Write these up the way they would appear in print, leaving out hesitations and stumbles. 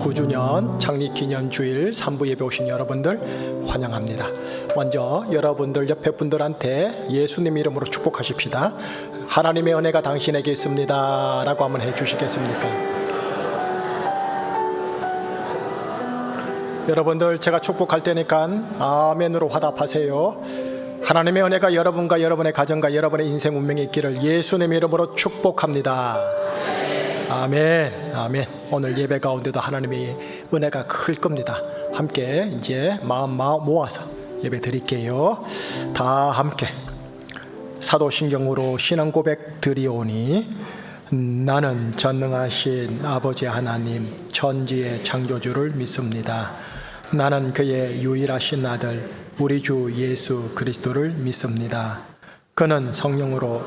9주년 창립기념주일 3부 예배 오신 여러분들 환영합니다. 먼저 여러분들 옆에 분들한테 예수님 이름으로 축복하십시다. 하나님의 은혜가 당신에게 있습니다 라고 한번 해주시겠습니까? 여러분들 제가 축복할 테니까 아멘으로 화답하세요. 하나님의 은혜가 여러분과 여러분의 가정과 여러분의 인생 운명에 있기를 예수님 이름으로 축복합니다. 아멘, 아멘. 오늘 예배 가운데도 하나님의 은혜가 클 겁니다. 함께 이제 마음 모아서 예배 드릴게요. 다 함께 사도신경으로 신앙 고백 드리오니 나는 전능하신 아버지 하나님 천지의 창조주를 믿습니다. 나는 그의 유일하신 아들 우리 주 예수 그리스도를 믿습니다. 그는 성령으로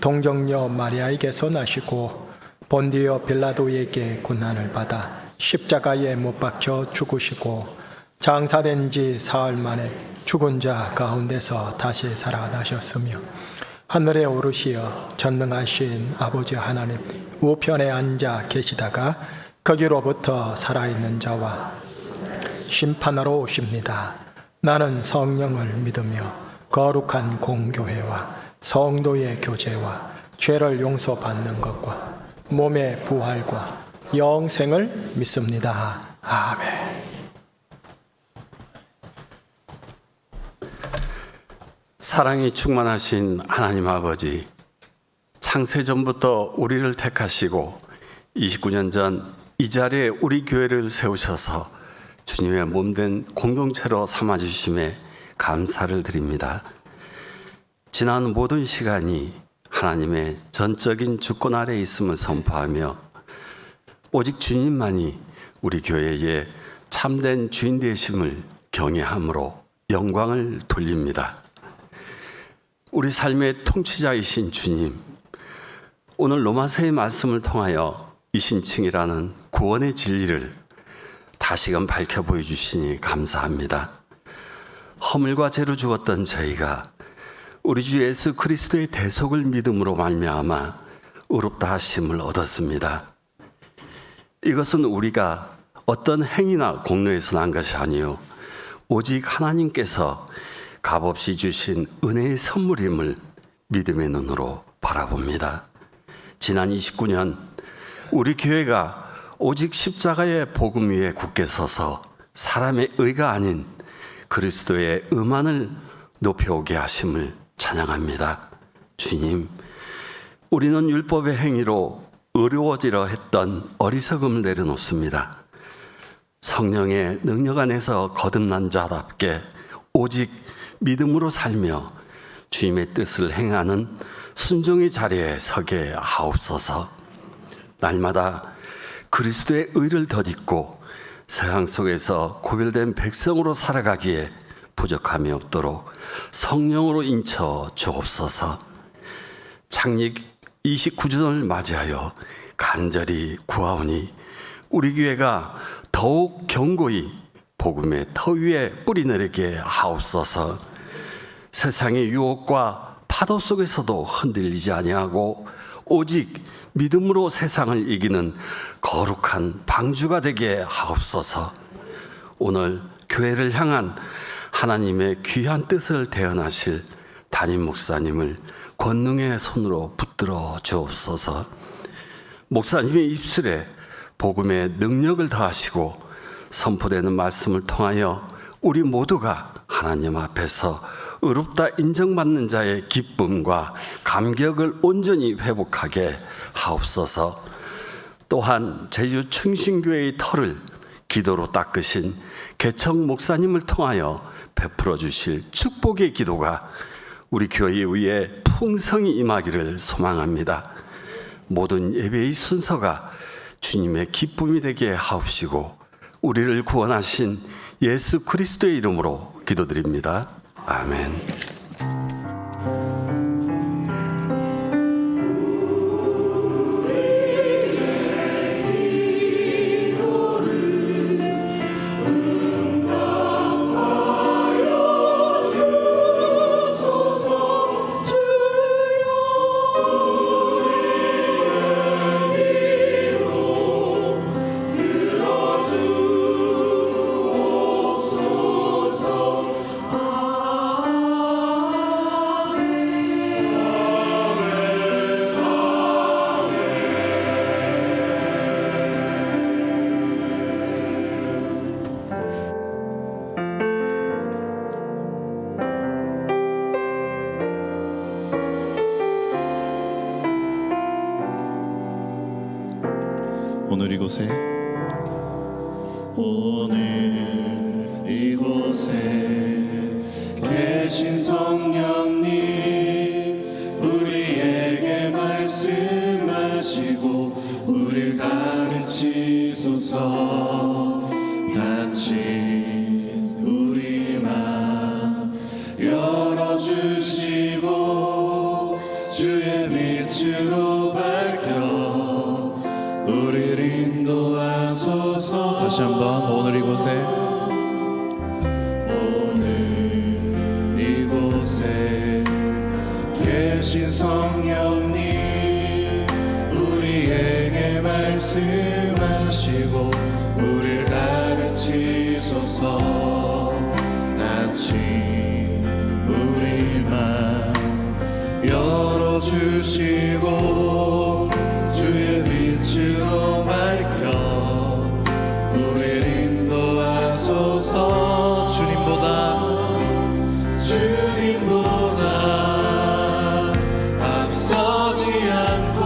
동정녀 마리아에게서 나시고 본디오 빌라도에게 고난을 받아 십자가에 못 박혀 죽으시고 장사된 지 사흘 만에 죽은 자 가운데서 다시 살아나셨으며 하늘에 오르시어 전능하신 아버지 하나님 우편에 앉아 계시다가 거기로부터 살아있는 자와 심판하러 오십니다. 나는 성령을 믿으며 거룩한 공교회와 성도의 교제와 죄를 용서받는 것과 몸의 부활과 영생을 믿습니다. 아멘. 사랑이 충만하신 하나님 아버지, 창세전부터 우리를 택하시고 29년 전 이 자리에 우리 교회를 세우셔서 주님의 몸된 공동체로 삼아주심에 감사를 드립니다. 지난 모든 시간이 하나님의 전적인 주권 아래 있음을 선포하며 오직 주님만이 우리 교회의 참된 주인 되심을 경외함으로 영광을 돌립니다. 우리 삶의 통치자이신 주님, 오늘 로마서의 말씀을 통하여 이신칭이라는 구원의 진리를 다시금 밝혀 보여주시니 감사합니다. 허물과 죄로 죽었던 저희가 우리 주 예수 그리스도의 대속을 믿음으로 말미암아 의롭다 하심을 얻었습니다. 이것은 우리가 어떤 행위나 공로에서 난 것이 아니요 오직 하나님께서 값없이 주신 은혜의 선물임을 믿음의 눈으로 바라봅니다. 지난 29년 우리 교회가 오직 십자가의 복음 위에 굳게 서서 사람의 의가 아닌 그리스도의 의만을 높여오게 하심을 찬양합니다. 주님, 우리는 율법의 행위로 어려워지려 했던 어리석음을 내려놓습니다. 성령의 능력 안에서 거듭난 자답게 오직 믿음으로 살며 주님의 뜻을 행하는 순종의 자리에 서게 하옵소서. 날마다 그리스도의 의를 덧입고 세상 속에서 구별된 백성으로 살아가기에 부족함이 없도록 성령으로 인쳐 주옵소서. 창립 29주년을 맞이하여 간절히 구하오니 우리 교회가 더욱 견고히 복음의 터 위에 뿌리 내리게 하옵소서. 세상의 유혹과 파도 속에서도 흔들리지 아니하고 오직 믿음으로 세상을 이기는 거룩한 방주가 되게 하옵소서. 오늘 교회를 향한 하나님의 귀한 뜻을 대언하실 담임 목사님을 권능의 손으로 붙들어 주옵소서. 목사님의 입술에 복음의 능력을 더하시고 선포되는 말씀을 통하여 우리 모두가 하나님 앞에서 의롭다 인정받는 자의 기쁨과 감격을 온전히 회복하게 하옵소서. 또한 제주 충신교회의 터를 기도로 닦으신 개청 목사님을 통하여 베풀어 주실 축복의 기도가 우리 교회 위에 풍성히 임하기를 소망합니다. 모든 예배의 순서가 주님의 기쁨이 되게 하옵시고 우리를 구원하신 예수 그리스도의 이름으로 기도드립니다. 아멘. 오늘 이곳에 계신 성령님 우리에게 말씀하시고 우릴 가르치소서. 닫힌 우리 맘 열어주시고 주의 빛으로 밝혀 우릴 인도하소서. 다시 한번 오늘 이곳에 계신 성령님 우리에게 말씀하시고 우릴 가르치소서. 닫힌 우리 맘 열어주시고 주의 빛으로 밝혀 우릴 인도하소서. 주님보다 앞서지 않고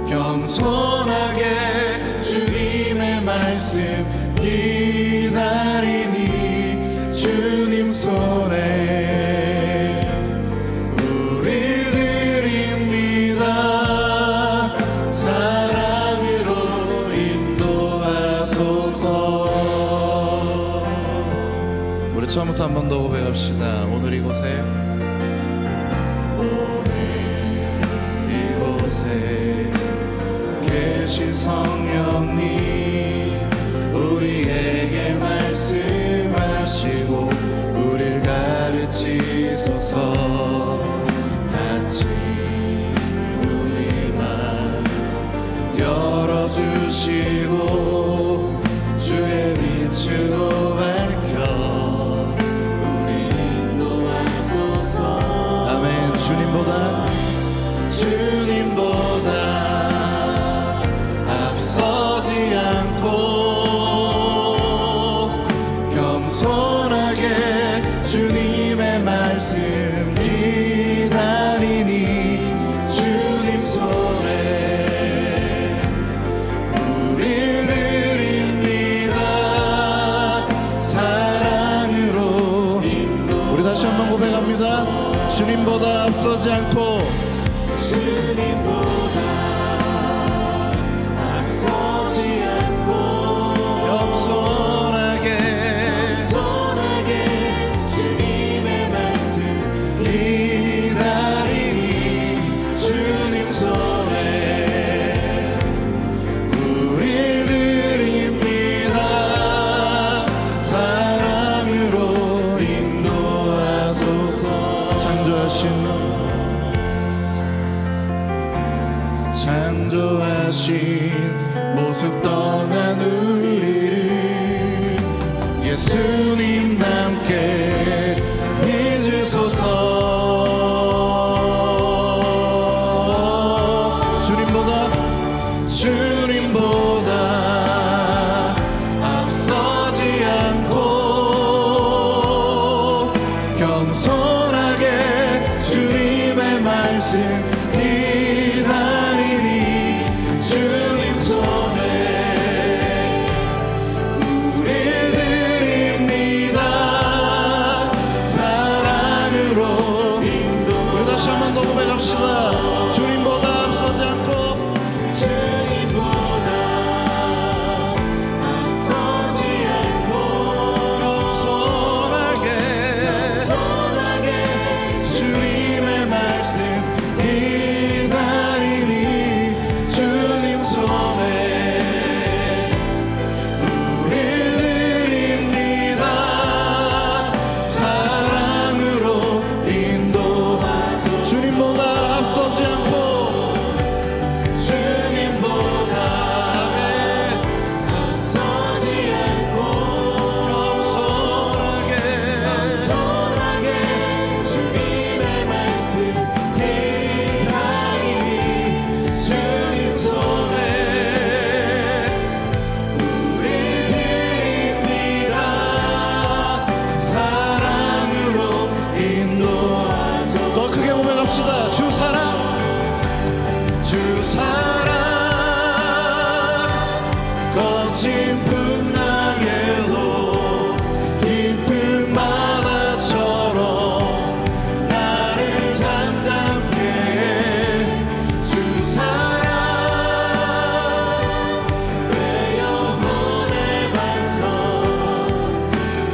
겸손하게 주님의 말씀 기다리니 주님 손에 우릴 드립니다. 사랑으로 인도하소서. 우리 처음부터 한 번 더 고백합시다. 오늘 이곳에 계신 성령님 우리에게 말씀하시고 우릴 가르치소서. 닫힌 우리 맘 열어주시고 주의 빛으로 밝혀 주님보다 앞서지 않고 겸손하게 주님의 말씀 기다리니 주님 손에 우릴 드립니다. 사랑으로 우리 다시 한번 고백합니다. 주님보다 앞서지 않고 겸손하게 주님의 말씀 기다리니 주님 손에 우릴 드립니다. 사랑으로 인도하소서. 창조하신 모습 떠난 우리를 예수님 함께 잊으소서. 주님보다 앞서지 않고 겸손하게 주님의 말씀 기다리니 주님 손에 거친 풍랑에도 깊은 바다처럼 나를 잠잠케 해 주 사랑 내 영혼의 반석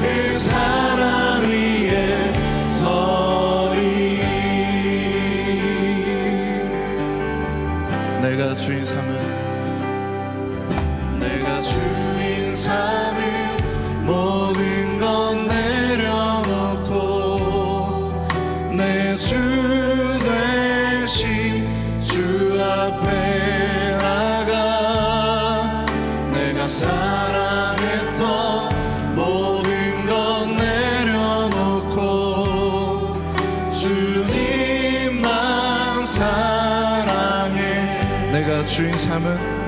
그 사랑 위에 서리 내가 주인 삼은 모든 건 내려놓고 내 주 대신 주 앞에 나가 내가 사랑했던 모든 건 내려놓고 주님만 사랑해 내가 주인 삼은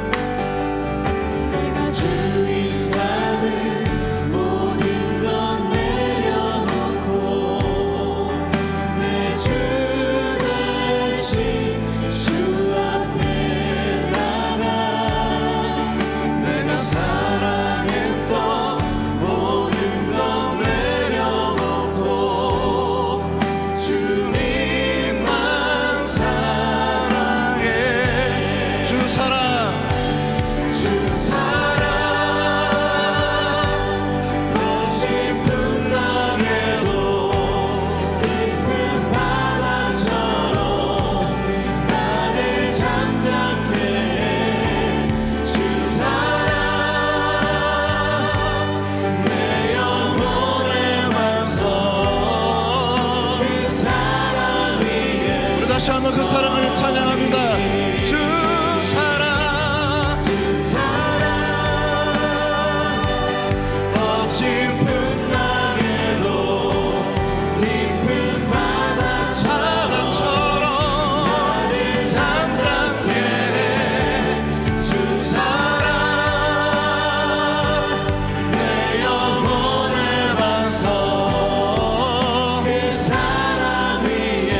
다시 한번 그 사랑을 찬양합니다. 주 사랑 거친 풍랑에도 깊은 바다처럼 나를 잠잠케 해 주 사랑 내 영혼의 반석 그 사랑 위에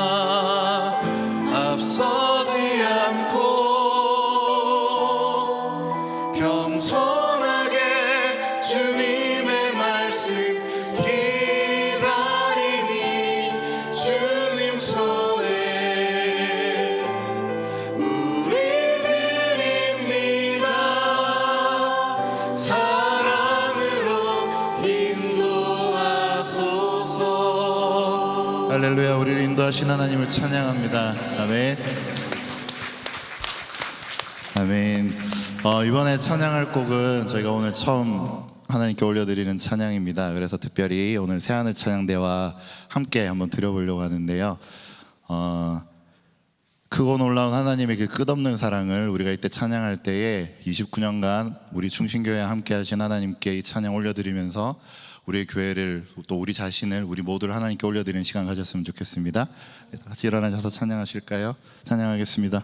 주님보다 앞서지 않고 겸손하게 주님의 말씀 기다리니 주님 손에 우리 드립니다. 사랑으로 인도하소서. 할렐루야. 우리를 인도하신 하나님을 찬양합니다. 아멘. 아멘. 이번에 찬양할 곡은 저희가 오늘 처음 하나님께 올려드리는 찬양입니다. 그래서 특별히 오늘 새하늘 찬양대와 함께 한번 드려보려고 하는데요. 크고 놀라운 하나님의 그 끝없는 사랑을 우리가 이때 찬양할 때에 29년간 우리 충신교회에 함께 하신 하나님께 이 찬양 올려드리면서 우리의 교회를 또 우리 자신을 우리 모두를 하나님께 올려드리는 시간 가졌으면 좋겠습니다. 같이 일어나셔서 찬양하실까요? 찬양하겠습니다.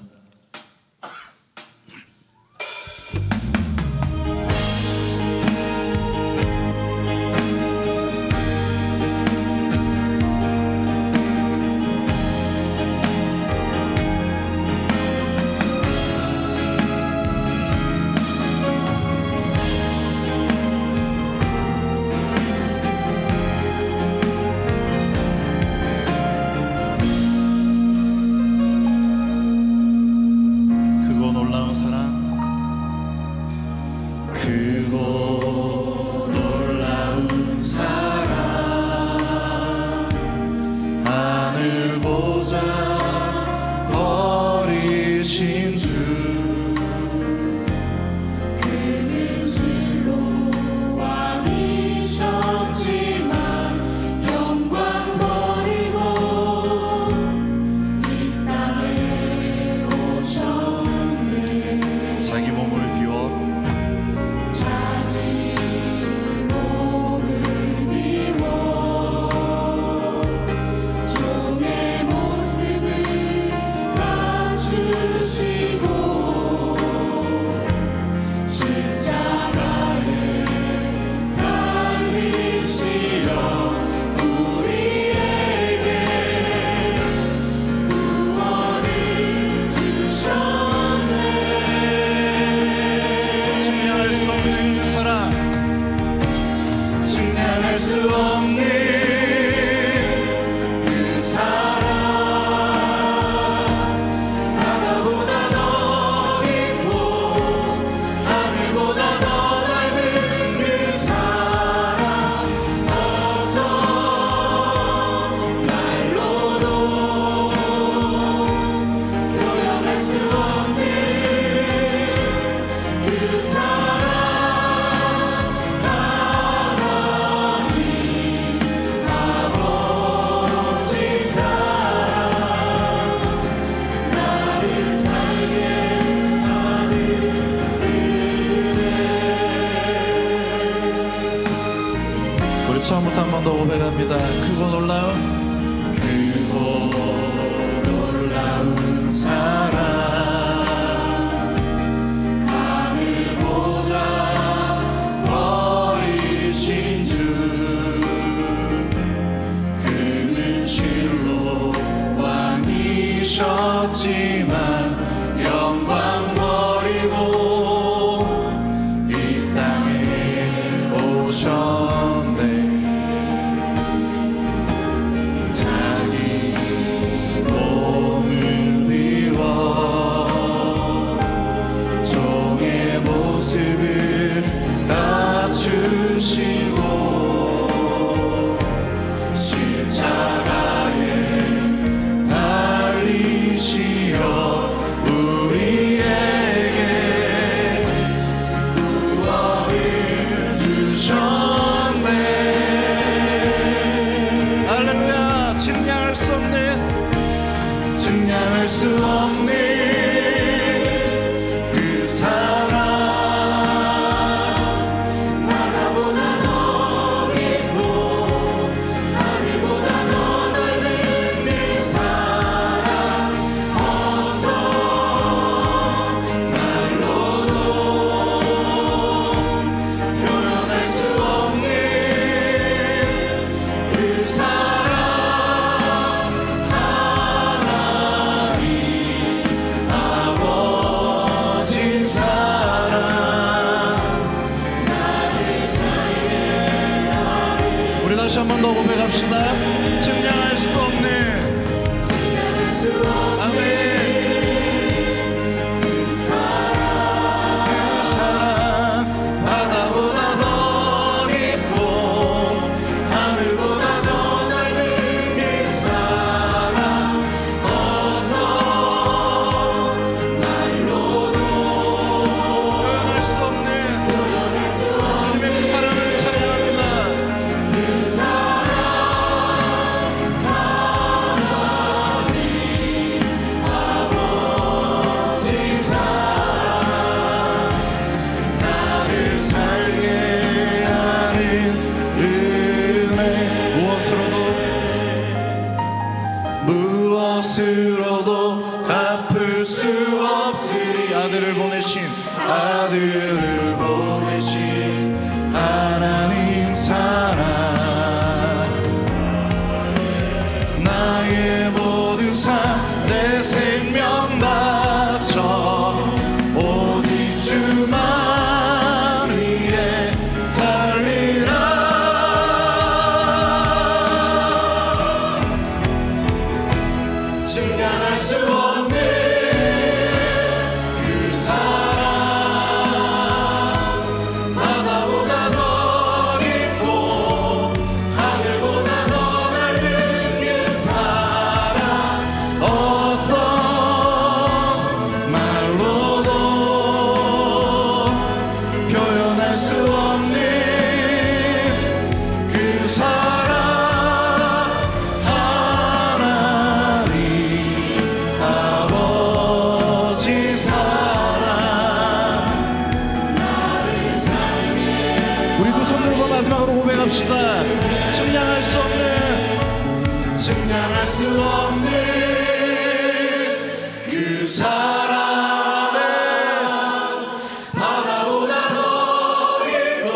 수 없는 그 사랑 바다보다 더 깊고 하늘보다 더 넓은 그 사랑 어떤 말로도 표현할 수 없는 그 사랑 우리 처음부터 한 번 더 고백합니다. 크고 놀라운 크고 놀라운 사랑 하늘 보좌 버리신 주 그는 실로 왕이셨지만 영광 버리고 이 땅에 오셨네. 자기 몸을 비워 종의 모습을 갖추시고 십자가에 달리시어 우리에게 구원을 주셨네. 할렐루야. 증량할 수 없는 그 사랑 바다보다 더 깊고 하늘보다 더 넓은 그 사랑 어떤 말로도 표현할 수 없는 그 사랑 하나님 아버지 사랑 우리 다시 한 번 더 고백합시다. 증량할 수 없는 아멘 그 사랑 바다보다 더 깊고 하늘보다 더 넓은 그 사랑 어떤 말로도 표현할 수 없는 주님의 그 사랑을 찬양합니다. 그 사랑 아버지 사랑 나를 살게 하는 은혜 무엇으로도 갚을 수 없으리 아들을 보내신 하나님 사랑 나의 모든 삶 내 생명 바쳐 오직 주만 위해 살리라. 증량할 수 없는 그 사랑 바다보다 더 깊고 하늘보다 더 넓은 그 사랑 어떤 말로도 표현할 수 없는 그 사랑 하나님 아버지 사랑 우리 두 손 들고 마지막으로 고백합시다. 증량할 수 없는 그 사랑에 바다보다 더 깊고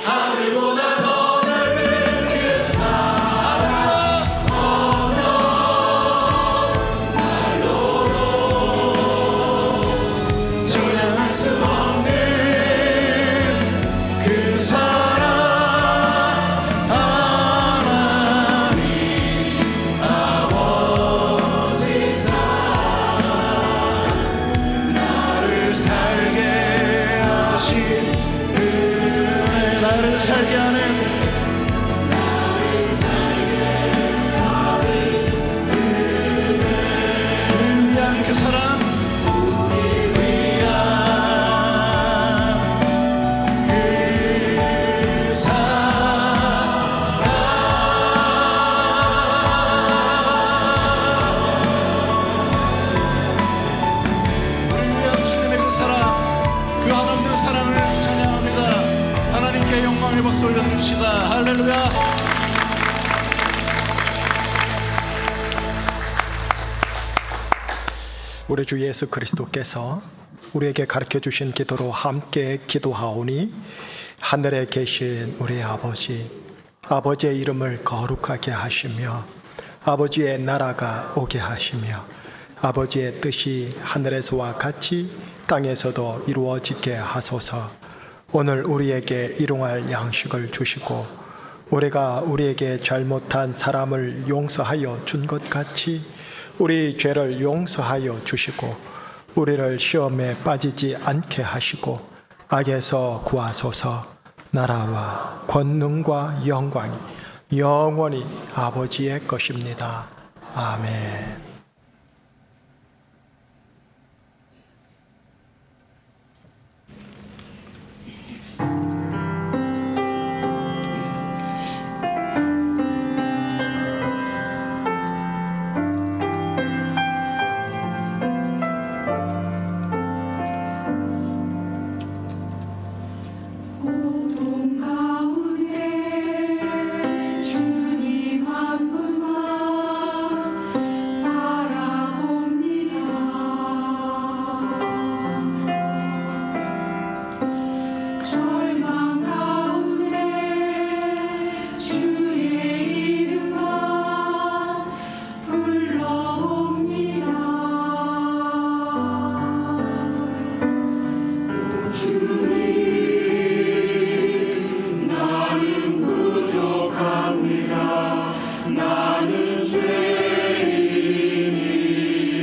하늘보다 더 넓은 그 사랑 어떤 말로도 증량할 수 없는 그 사랑 나를 살게 하는 우리를 위한 그 사랑, 우리를 위한 그 사랑, 우리를 위한 주님의 그 사랑, 그 한없는 사랑을 찬양합니다. 하나님께 영광의 박수 올려드립시다. 할렐루야. 우리 주 예수 그리스도께서 우리에게 가르쳐 주신 기도로 함께 기도하오니, 하늘에 계신 우리 아버지, 아버지의 이름을 거룩하게 하시며 아버지의 나라가 오게 하시며 아버지의 뜻이 하늘에서와 같이 땅에서도 이루어지게 하소서. 오늘 우리에게 일용할 양식을 주시고 우리가 우리에게 잘못한 사람을 용서하여 준 것 같이 우리 죄를 용서하여 주시고 우리를 시험에 빠지지 않게 하시고 악에서 구하소서. 나라와 권능과 영광이 영원히 아버지의 것입니다. 아멘. 고통 가운데 주님 한 분만 바라봅니다. 절망 가운데 주의 이름만 불러봅니다. 오 주님, 나는 부족합니다. 나는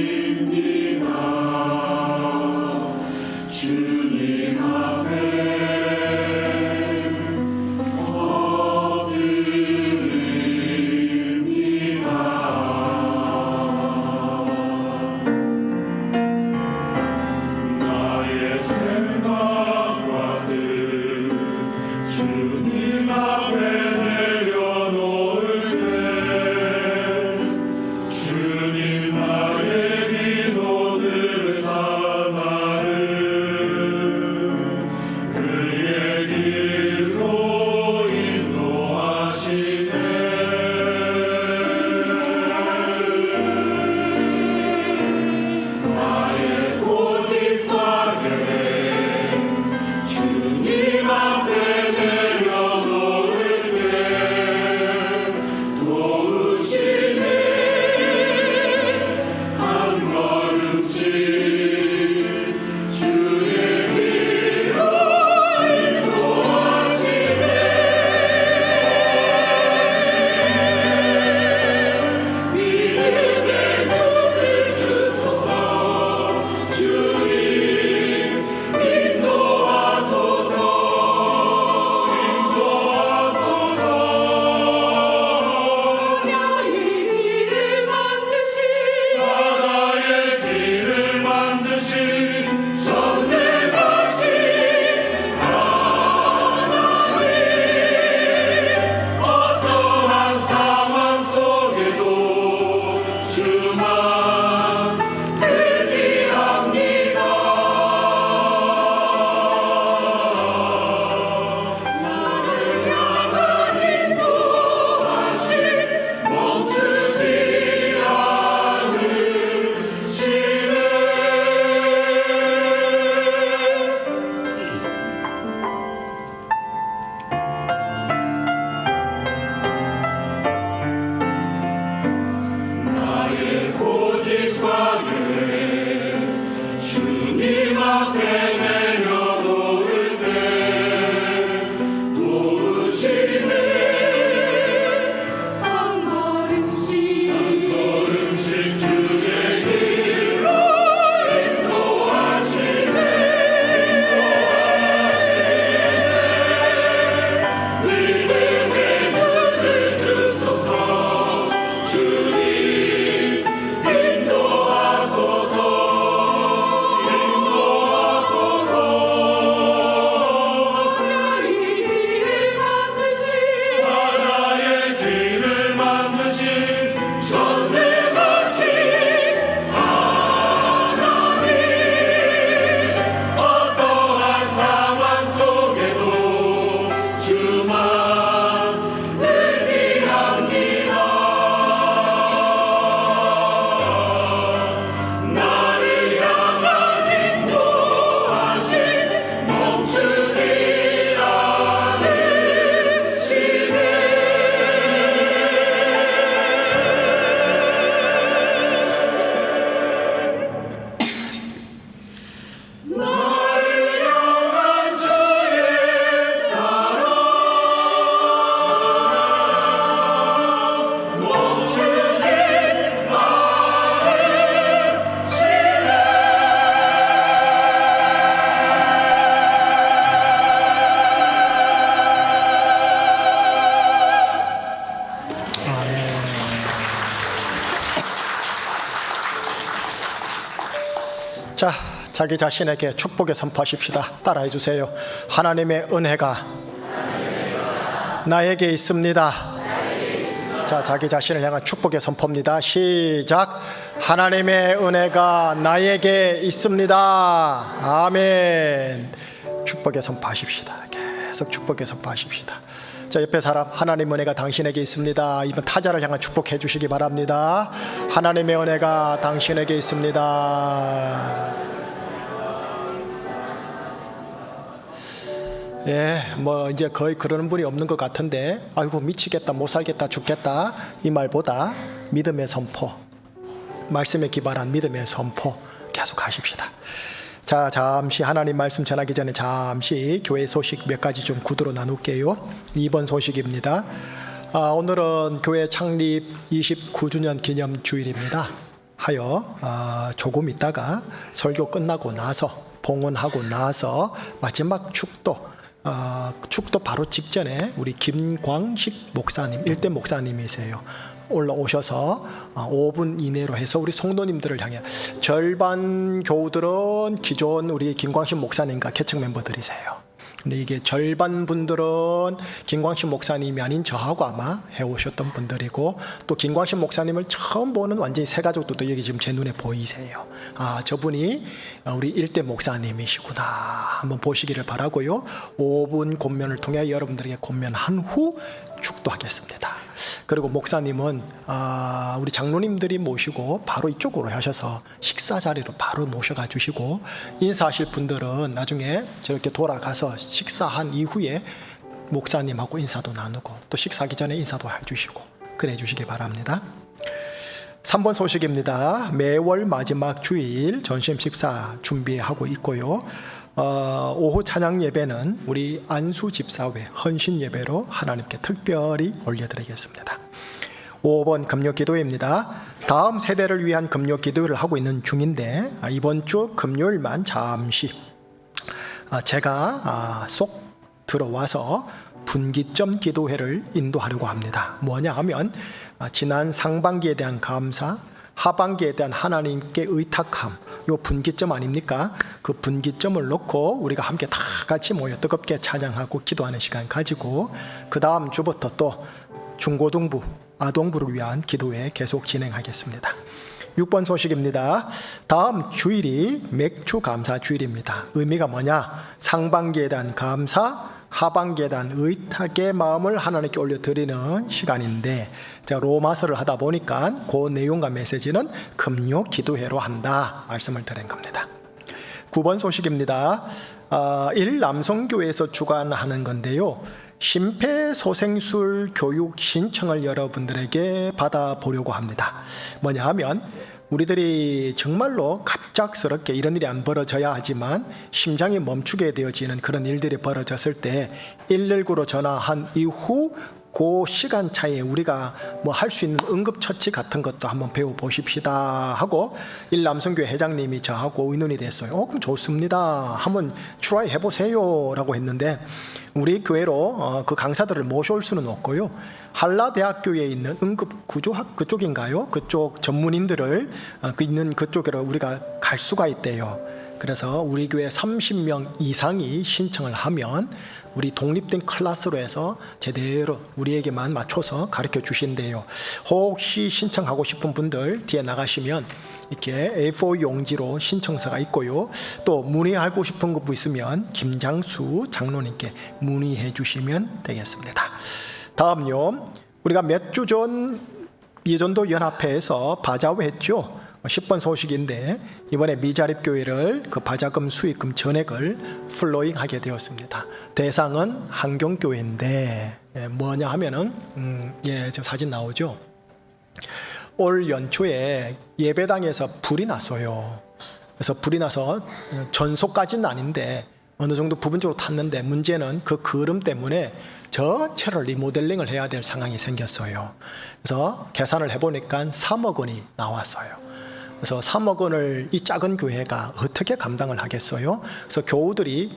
죄인입니다. 주님 앞에 엎드립니다. 나의 생각과 뜻 주님 앞에 내려놓을 때 주님 나의 기도들을 삼아를 그의 길로 인도하시네. 나의 고집과 계획 주님 앞에 내려 자기 자신에게 축복의 선포하십시다. 따라해 주세요. 하나님의 은혜가 나에게 있습니다. 자, 자기 자신을 향한 축복의 선포입니다. 시작. 하나님의 은혜가 나에게 있습니다. 아멘. 축복의 선포하십시다. 계속 축복의 선포하십시다. 자, 옆에 사람, 하나님의 은혜가 당신에게 있습니다. 이번 타자를 향한 축복해 주시기 바랍니다. 하나님의 은혜가 당신에게 있습니다. 예, 뭐 이제 거의 그러는 분이 없는 것 같은데, 아이고 미치겠다, 못 살겠다, 죽겠다 이 말보다 믿음의 선포, 말씀에 기반한 믿음의 선포 계속 하십시다. 자, 잠시 하나님 말씀 전하기 전에 잠시 교회 소식 몇 가지 좀 구두로 나눌게요. 2번 소식입니다. 오늘은 교회 창립 29주년 기념 주일입니다. 하여 조금 있다가 설교 끝나고 나서 봉헌하고 나서 마지막 축도 바로 직전에 우리 김광식 목사님, 일대 목사님이세요. 올라오셔서 5분 이내로 해서 우리 성도님들을 향해, 절반 교우들은 기존 우리 김광식 목사님과 개척 멤버들이세요. 근데 이게 절반 분들은 김광식 목사님이 아닌 저하고 아마 해오셨던 분들이고, 또 김광식 목사님을 처음 보는 완전히 새 가족들도 여기 지금 제 눈에 보이세요. 저분이 우리 일대 목사님이시구나 한번 보시기를 바라고요. 5분 권면을 통해 여러분들에게 권면한 후 축도하겠습니다. 그리고 목사님은 우리 장로님들이 모시고 바로 이쪽으로 하셔서 식사 자리로 바로 모셔가 주시고, 인사하실 분들은 나중에 저렇게 돌아가서 식사한 이후에 목사님하고 인사도 나누고 또 식사하기 전에 인사도 해주시고 그래 주시기 바랍니다. 3번 소식입니다. 매월 마지막 주일 전심 식사 준비하고 있고요. 오후 찬양 예배는 우리 안수 집사회 헌신 예배로 하나님께 특별히 올려드리겠습니다. 5번 금요 기도회입니다. 다음 세대를 위한 금요 기도회를 하고 있는 중인데, 이번 주 금요일만 잠시 제가 쏙 들어와서 분기점 기도회를 인도하려고 합니다. 뭐냐 하면 지난 상반기에 대한 감사, 하반기에 대한 하나님께 의탁함, 요 분기점 아닙니까? 그 분기점을 놓고 우리가 함께 다 같이 모여 뜨겁게 찬양하고 기도하는 시간 가지고, 그 다음 주부터 또 중고등부, 아동부를 위한 기도회 계속 진행하겠습니다. 6번 소식입니다. 다음 주일이 맥주 감사 주일입니다. 의미가 뭐냐? 상반기에 대한 감사, 하반기에 대한 의탁의 마음을 하나님께 올려드리는 시간인데, 제가 로마서를 하다 보니까 그 내용과 메시지는 금요 기도회로 한다 말씀을 드린 겁니다. 9번 소식입니다. 일남성교회에서 주관하는 건데요, 심폐소생술 교육 신청을 여러분들에게 받아보려고 합니다. 뭐냐 하면, 우리들이 정말로 갑작스럽게 이런 일이 안 벌어져야 하지만 심장이 멈추게 되어지는 그런 일들이 벌어졌을 때 119로 전화한 이후 그 시간 차이에 우리가 뭐 할 수 있는 응급처치 같은 것도 한번 배워보십시다 하고 일남성교회 회장님이 저하고 의논이 됐어요. 그럼 좋습니다. 한번 트라이 해보세요 라고 했는데, 우리 교회로 그 강사들을 모셔올 수는 없고요, 한라대학교에 있는 응급구조학 그쪽인가요? 그쪽 전문인들을 있는 그쪽으로 우리가 갈 수가 있대요. 그래서 우리 교회 30명 이상이 신청을 하면 우리 독립된 클래스로 해서 제대로 우리에게만 맞춰서 가르쳐 주신대요. 혹시 신청하고 싶은 분들 뒤에 나가시면 이렇게 A4 용지로 신청서가 있고요. 또 문의하고 싶은 거 있으면 김장수 장로님께 문의해 주시면 되겠습니다. 다음요, 우리가 몇 주 전 예전도 연합회에서 바자회 했죠. 10번 소식인데, 이번에 미자립교회를 그 바자금 수익금 전액을 플로잉 하게 되었습니다. 대상은 한경교회인데, 뭐냐 하면은 저 사진 나오죠. 올 연초에 예배당에서 불이 났어요. 그래서 불이 나서 전소까지는 아닌데 어느 정도 부분적으로 탔는데, 문제는 그 그름 때문에 전체를 리모델링을 해야 될 상황이 생겼어요. 그래서 계산을 해보니까 3억 원이 나왔어요. 그래서 3억 원을 이 작은 교회가 어떻게 감당을 하겠어요? 그래서 교우들이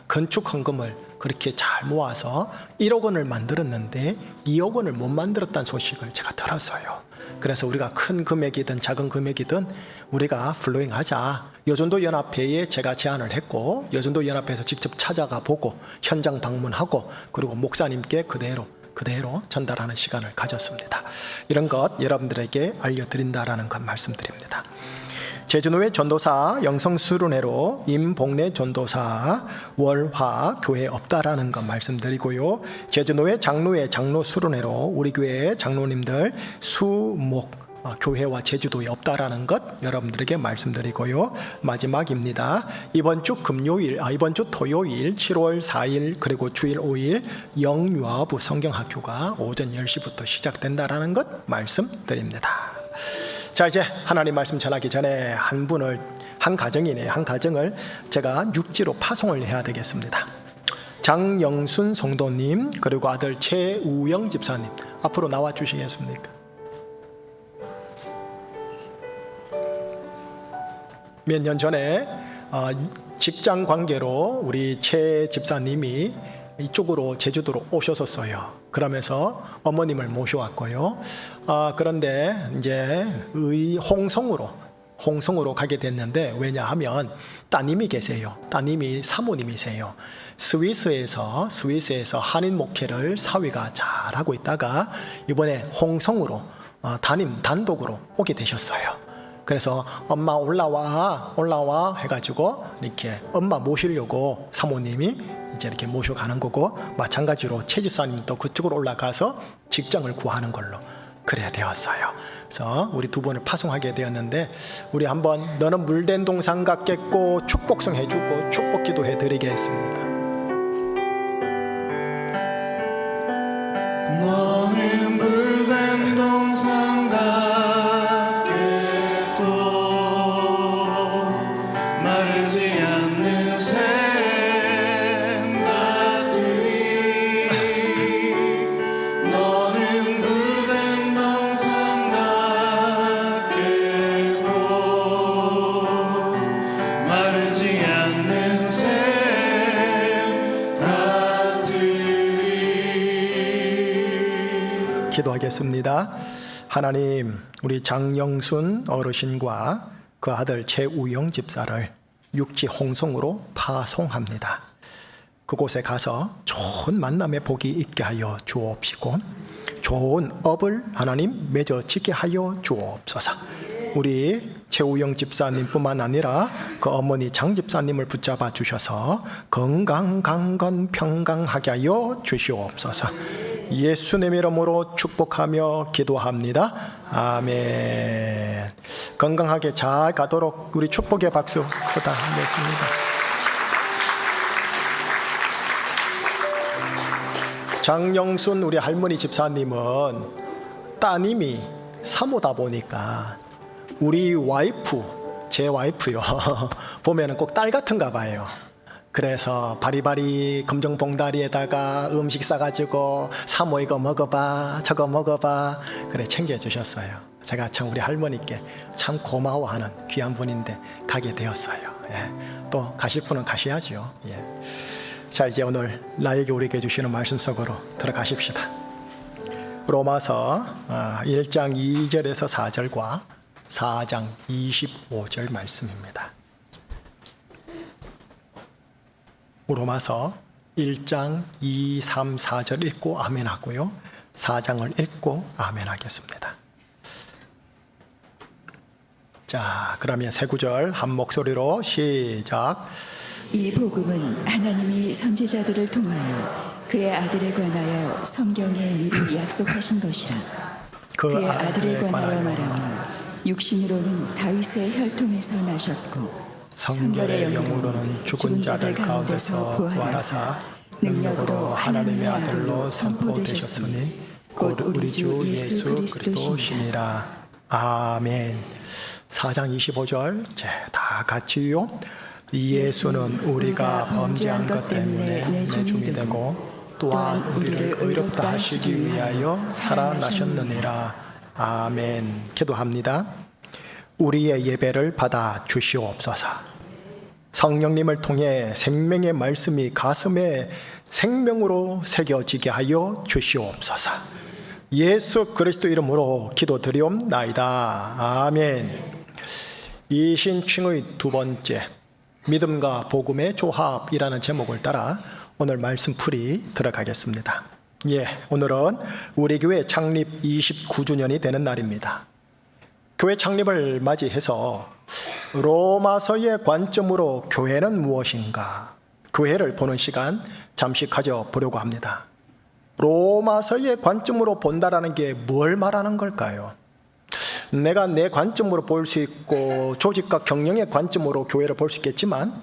건축 헌금을 그렇게 잘 모아서 1억 원을 만들었는데 2억 원을 못 만들었다는 소식을 제가 들었어요. 그래서 우리가 큰 금액이든 작은 금액이든 우리가 플로잉 하자. 여전도 연합회에 제가 제안을 했고 여전도 연합회에서 직접 찾아가 보고 현장 방문하고 그리고 목사님께 그대로 전달하는 시간을 가졌습니다. 이런 것 여러분들에게 알려드린다라는 것 말씀드립니다. 제주노회 전도사 영성수련회로 임복래 전도사 월화 교회 없다라는 것 말씀드리고요. 제주노회 장로회 장로수련회로 우리 교회 장로님들 수목 교회와 제주도에 없다라는 것 여러분들에게 말씀드리고요. 마지막입니다. 이번 주 토요일 7월 4일 그리고 주일 5일 영유아부 성경학교가 오전 10시부터 시작된다라는 것 말씀드립니다. 자, 이제 하나님 말씀 전하기 전에 한 가정을 제가 육지로 파송을 해야 되겠습니다. 장영순 성도님 그리고 아들 최우영 집사님 앞으로 나와 주시겠습니까? 몇 년 전에 직장 관계로 우리 최 집사님이 이쪽으로 제주도로 오셨었어요. 그러면서 어머님을 모셔왔고요. 그런데 이제 홍성으로 가게 됐는데 왜냐하면 따님이 계세요. 따님이 사모님이세요. 스위스에서 한인 목회를 사위가 잘하고 있다가 이번에 홍성으로 단독으로 오게 되셨어요. 그래서 엄마 올라와 해가지고 이렇게 엄마 모시려고 사모님이 이제 이렇게 모셔가는 거고 마찬가지로 최 집사님도 그쪽으로 올라가서 직장을 구하는 걸로 그래야 되었어요. 그래서 우리 두 분을 파송하게 되었는데 우리 한번 너는 물된 동산 같겠고 축복성 해주고 축복 기도해 드리겠습니다. 너는 물된 동산 마르지 않는 샘같으리 너는 물된 동산 같겠고 마르지 않는 샘 같으리. 기도하겠습니다. 하나님, 우리 장영순 어르신과 그 아들 최우영 집사를 육지 홍성으로 파송합니다. 그곳에 가서 좋은 만남의 복이 있게 하여 주옵시고 좋은 업을 하나님 맺어 지게 하여 주옵소서. 우리 최우영 집사님뿐만 아니라 그 어머니 장 집사님을 붙잡아 주셔서 건강 강건 평강하게 하여 주시옵소서. 예수님의 이름으로 축복하며 기도합니다. 아멘. 건강하게 잘 가도록 우리 축복의 박수 부탁드리겠습니다. 장영순 우리 할머니 집사님은 따님이 사모다 보니까 우리 와이프, 제 와이프요 보면은 꼭 딸 같은가 봐요. 그래서 바리바리 검정 봉다리에다가 음식 싸가지고 사모 이거 먹어봐 저거 먹어봐 그래 챙겨주셨어요. 제가 참 우리 할머니께 참 고마워하는 귀한 분인데 가게 되었어요. 예. 또 가실 분은 가셔야죠. 예. 자, 이제 오늘 나에게 우리에게 주시는 말씀 속으로 들어가십시다. 로마서 1장 2절에서 4절과 4장 25절 말씀입니다. 로마서 1장 2, 3, 4절 읽고 아멘 하고요. 4장을 읽고 아멘 하겠습니다. 자, 그러면 세 구절 한 목소리로 시작. 이 복음은 하나님이 선지자들을 통하여 그의 아들에 관하여 성경에 미리 약속하신 것이라. 그의 아들에 관하여 말하면 육신으로는 다윗의 혈통에서 나셨고 성결의 영으로는 죽은 자들 가운데서 부활하사 능력으로 하나님의 아들로 선포되셨으니 곧 우리 주 예수 그리스도시니라. 아멘. 4장 25절 다 같이요. 예수는 우리가 범죄한 것 때문에 내줌이 되고 또한 우리를 의롭다 하시기 위하여 살아나셨느니라. 아멘. 기도합니다. 우리의 예배를 받아 주시옵소서. 성령님을 통해 생명의 말씀이 가슴에 생명으로 새겨지게 하여 주시옵소서. 예수 그리스도 이름으로 기도드리옵나이다. 아멘. 이 신칭의 두 번째, 믿음과 복음의 조합이라는 제목을 따라 오늘 말씀풀이 들어가겠습니다. 오늘은 우리 교회 창립 29주년이 되는 날입니다. 교회 창립을 맞이해서 로마서의 관점으로 교회는 무엇인가, 교회를 보는 시간 잠시 가져보려고 합니다. 로마서의 관점으로 본다라는 게 뭘 말하는 걸까요? 내가 내 관점으로 볼 수 있고 조직과 경영의 관점으로 교회를 볼 수 있겠지만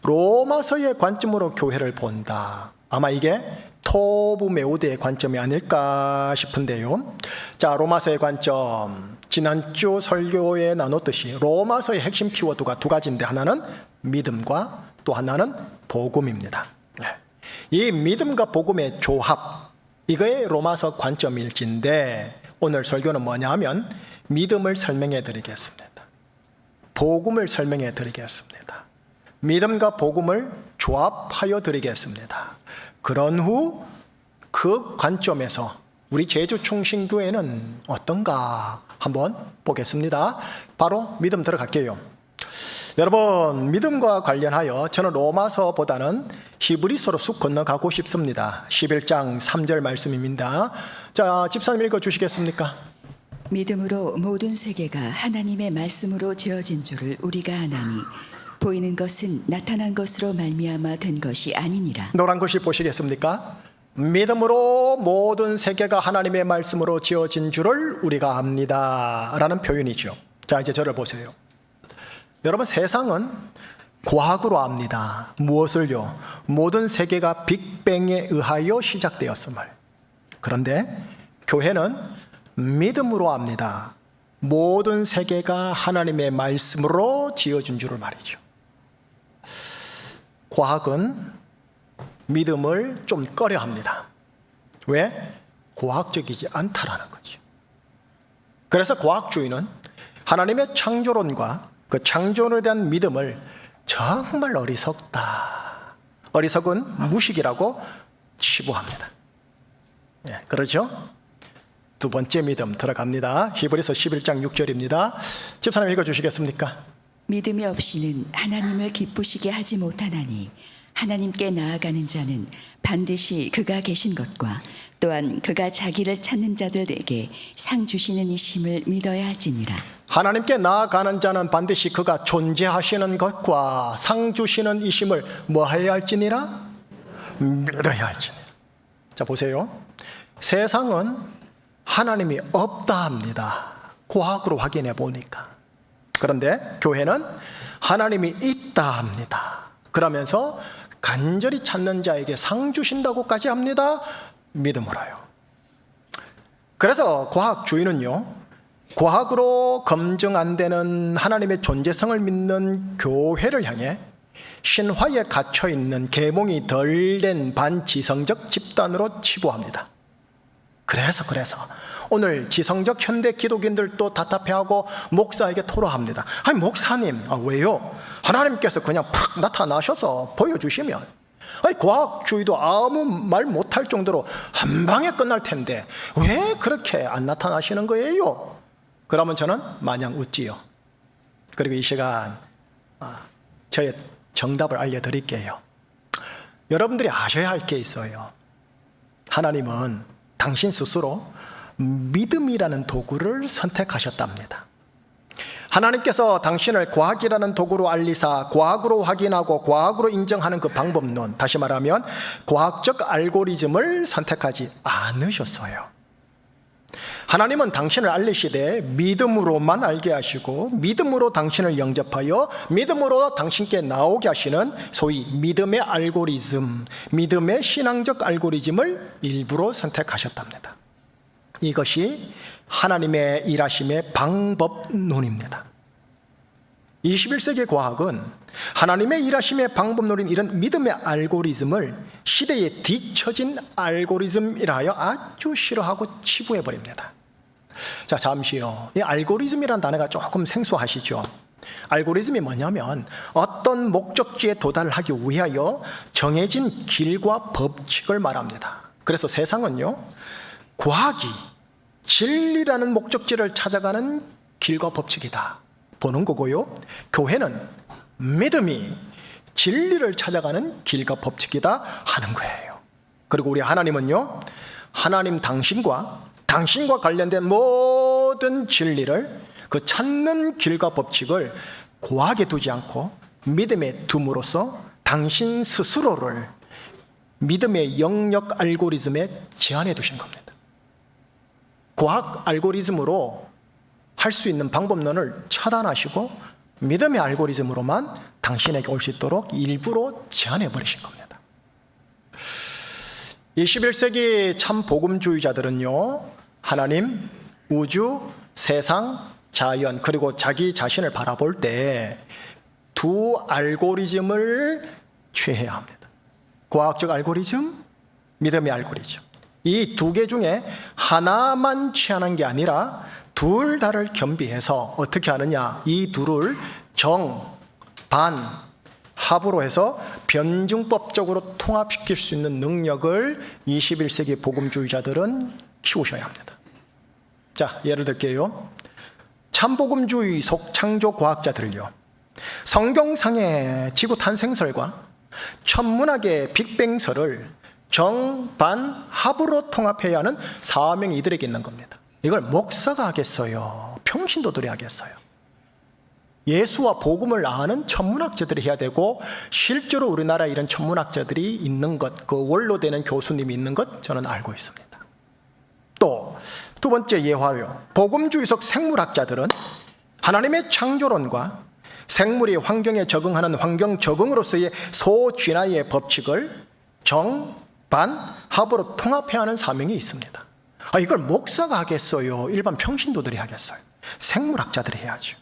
로마서의 관점으로 교회를 본다. 아마 이게 토부 메우드의 관점이 아닐까 싶은데요. 자, 로마서의 관점. 지난주 설교에 나눴듯이 로마서의 핵심 키워드가 두 가지인데 하나는 믿음과 또 하나는 복음입니다. 이 믿음과 복음의 조합, 이거의 로마서 관점일진데 오늘 설교는 뭐냐 하면 믿음을 설명해 드리겠습니다. 복음을 설명해 드리겠습니다. 믿음과 복음을 조합하여 드리겠습니다. 그런 후 그 관점에서 우리 제주충신교회는 어떤가 한번 보겠습니다. 바로 믿음 들어갈게요. 여러분, 믿음과 관련하여 저는 로마서보다는 히브리서로 쑥 건너가고 싶습니다. 11장 3절 말씀입니다. 자, 집사님 읽어주시겠습니까? 믿음으로 모든 세계가 하나님의 말씀으로 지어진 줄을 우리가 아나니 보이는 것은 나타난 것으로 말미암아 된 것이 아니니라. 노란 글씨 보시겠습니까? 믿음으로 모든 세계가 하나님의 말씀으로 지어진 줄을 우리가 압니다 라는 표현이죠. 자, 이제 저를 보세요. 여러분, 세상은 과학으로 압니다. 무엇을요? 모든 세계가 빅뱅에 의하여 시작되었음을. 그런데 교회는 믿음으로 압니다. 모든 세계가 하나님의 말씀으로 지어진 줄을 말이죠. 과학은 믿음을 좀 꺼려합니다. 왜? 과학적이지 않다라는 거죠. 그래서 과학주의는 하나님의 창조론과 그 창조론에 대한 믿음을 정말 어리석다, 어리석은 무식이라고 치부합니다. 그렇죠? 두 번째 믿음 들어갑니다. 히브리서 11장 6절입니다. 집사님 읽어주시겠습니까? 믿음이 없이는 하나님을 기쁘시게 하지 못하나니 하나님께 나아가는 자는 반드시 그가 계신 것과 또한 그가 자기를 찾는 자들에게 상 주시는 이심을 믿어야 할지니라. 하나님께 나아가는 자는 반드시 그가 존재하시는 것과 상 주시는 이심을 뭐 해야 할지니라? 믿어야 할지니라. 자, 보세요. 세상은 하나님이 없다 합니다. 과학으로 확인해 보니까. 그런데 교회는 하나님이 있다 합니다. 그러면서 간절히 찾는 자에게 상 주신다고까지 합니다. 믿음으로요. 그래서 과학주의는요, 과학으로 검증 안 되는 하나님의 존재성을 믿는 교회를 향해 신화에 갇혀 있는 계몽이 덜 된 반지성적 집단으로 치부합니다. 그래서 오늘 지성적 현대 기독인들도 답답해하고 목사에게 토로합니다. 아니, 목사님, 왜요? 하나님께서 그냥 팍 나타나셔서 보여주시면, 아니, 과학주의도 아무 말 못할 정도로 한 방에 끝날 텐데 왜 그렇게 안 나타나시는 거예요? 그러면 저는 마냥 웃지요. 그리고 이 시간 저의 정답을 알려드릴게요. 여러분들이 아셔야 할 게 있어요. 하나님은 당신 스스로 믿음이라는 도구를 선택하셨답니다. 하나님께서 당신을 과학이라는 도구로 알리사 과학으로 확인하고 과학으로 인정하는 그 방법론, 다시 말하면 과학적 알고리즘을 선택하지 않으셨어요. 하나님은 당신을 알리시되 믿음으로만 알게 하시고 믿음으로 당신을 영접하여 믿음으로 당신께 나오게 하시는 소위 믿음의 알고리즘, 믿음의 신앙적 알고리즘을 일부러 선택하셨답니다. 이것이 하나님의 일하심의 방법론입니다. 21세기 과학은 하나님의 일하심의 방법론인 이런 믿음의 알고리즘을 시대에 뒤처진 알고리즘이라 하여 아주 싫어하고 치부해버립니다. 자, 잠시요. 이 알고리즘이라는 단어가 조금 생소하시죠? 알고리즘이 뭐냐면 어떤 목적지에 도달하기 위하여 정해진 길과 법칙을 말합니다. 그래서 세상은요, 과학이 진리라는 목적지를 찾아가는 길과 법칙이다. 보는 거고요. 교회는 믿음이 진리를 찾아가는 길과 법칙이다 하는 거예요. 그리고 우리 하나님은요, 하나님 당신과 관련된 모든 진리를, 그 찾는 길과 법칙을 고하게 두지 않고 믿음에 둠으로써 당신 스스로를 믿음의 영역 알고리즘에 제한해 두신 겁니다. 과학 알고리즘으로 할 수 있는 방법론을 차단하시고 믿음의 알고리즘으로만 당신에게 올 수 있도록 일부러 제한해 버리신 겁니다. 21세기 참 복음주의자들은요, 하나님, 우주, 세상, 자연, 그리고 자기 자신을 바라볼 때 두 알고리즘을 취해야 합니다. 과학적 알고리즘, 믿음의 알고리즘. 이 두 개 중에 하나만 취하는 게 아니라 둘 다를 겸비해서 어떻게 하느냐, 이 둘을 정, 반, 합으로 해서 변증법적으로 통합시킬 수 있는 능력을 21세기 복음주의자들은 키우셔야 합니다. 자, 예를 들게요. 참복음주의 속 창조과학자들요, 성경상의 지구 탄생설과 천문학의 빅뱅설을 정, 반, 합으로 통합해야 하는 사명이 이들에게 있는 겁니다. 이걸 목사가 하겠어요? 평신도들이 하겠어요? 예수와 복음을 아는 천문학자들이 해야 되고, 실제로 우리나라에 이런 천문학자들이 있는 것, 그 원로되는 교수님이 있는 것 저는 알고 있습니다. 또 두 번째 예화요, 복음주의 속 생물학자들은 하나님의 창조론과 생물이 환경에 적응하는 환경 적응으로서의 소진화의 법칙을 정, 반, 합으로 통합해야 하는 사명이 있습니다. 이걸 목사가 하겠어요? 일반 평신도들이 하겠어요? 생물학자들이 해야죠.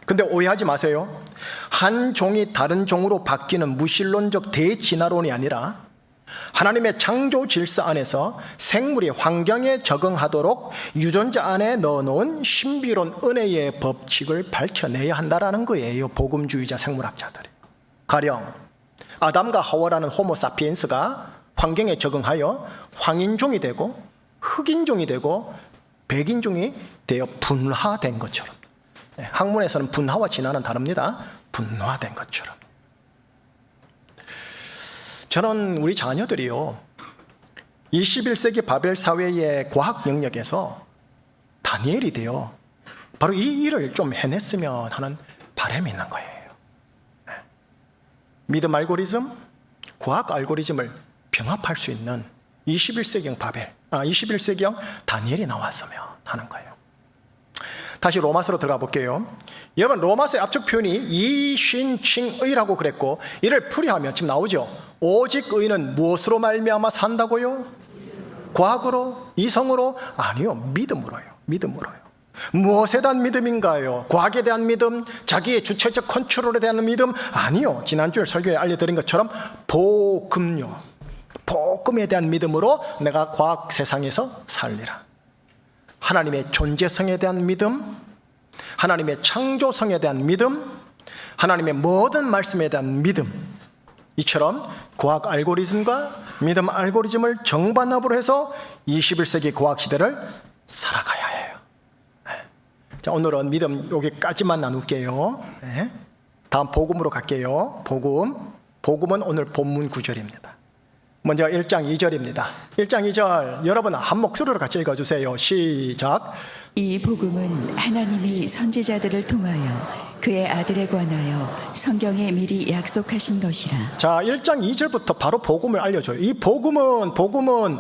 근데 오해하지 마세요. 한 종이 다른 종으로 바뀌는 무신론적 대진화론이 아니라 하나님의 창조 질서 안에서 생물이 환경에 적응하도록 유전자 안에 넣어놓은 신비로운 은혜의 법칙을 밝혀내야 한다는 거예요. 복음주의자 생물학자들이. 가령 아담과 하와라는 호모사피엔스가 환경에 적응하여 황인종이 되고 흑인종이 되고 백인종이 되어 분화된 것처럼, 학문에서는 분화와 진화는 다릅니다. 분화된 것처럼. 저는 우리 자녀들이요, 21세기 바벨 사회의 과학 영역에서 다니엘이 되어 바로 이 일을 좀 해냈으면 하는 바람이 있는 거예요. 믿음 알고리즘, 과학 알고리즘을 병합할 수 있는 21세기형 바벨, 21세기형 다니엘이 나왔으면 하는 거예요. 다시 로마서로 들어가 볼게요. 여러분, 로마서의 앞쪽 표현이 이신칭의라고 그랬고, 이를 풀이하면 지금 나오죠. 오직 의는 무엇으로 말미암아 산다고요? 과학으로? 이성으로? 아니요, 믿음으로요. 믿음으로요. 무엇에 대한 믿음인가요? 과학에 대한 믿음? 자기의 주체적 컨트롤에 대한 믿음? 아니요, 지난주에 설교에 알려드린 것처럼 복음요. 복음에 대한 믿음으로 내가 과학 세상에서 살리라. 하나님의 존재성에 대한 믿음, 하나님의 창조성에 대한 믿음, 하나님의 모든 말씀에 대한 믿음, 이처럼 과학 알고리즘과 믿음 알고리즘을 정반합으로 해서 21세기 과학 시대를 살아가야 해요. 자, 오늘은 믿음 여기까지만 나눌게요. 다음 복음으로 갈게요. 복음은 오늘 본문 구절입니다. 먼저 1장 2절입니다. 1장 2절 여러분 한 목소리로 같이 읽어주세요. 시작. 이 복음은 하나님이 선지자들을 통하여 그의 아들에 관하여 성경에 미리 약속하신 것이라. 자, 1장 2절부터 바로 복음을 알려줘요. 이 복음은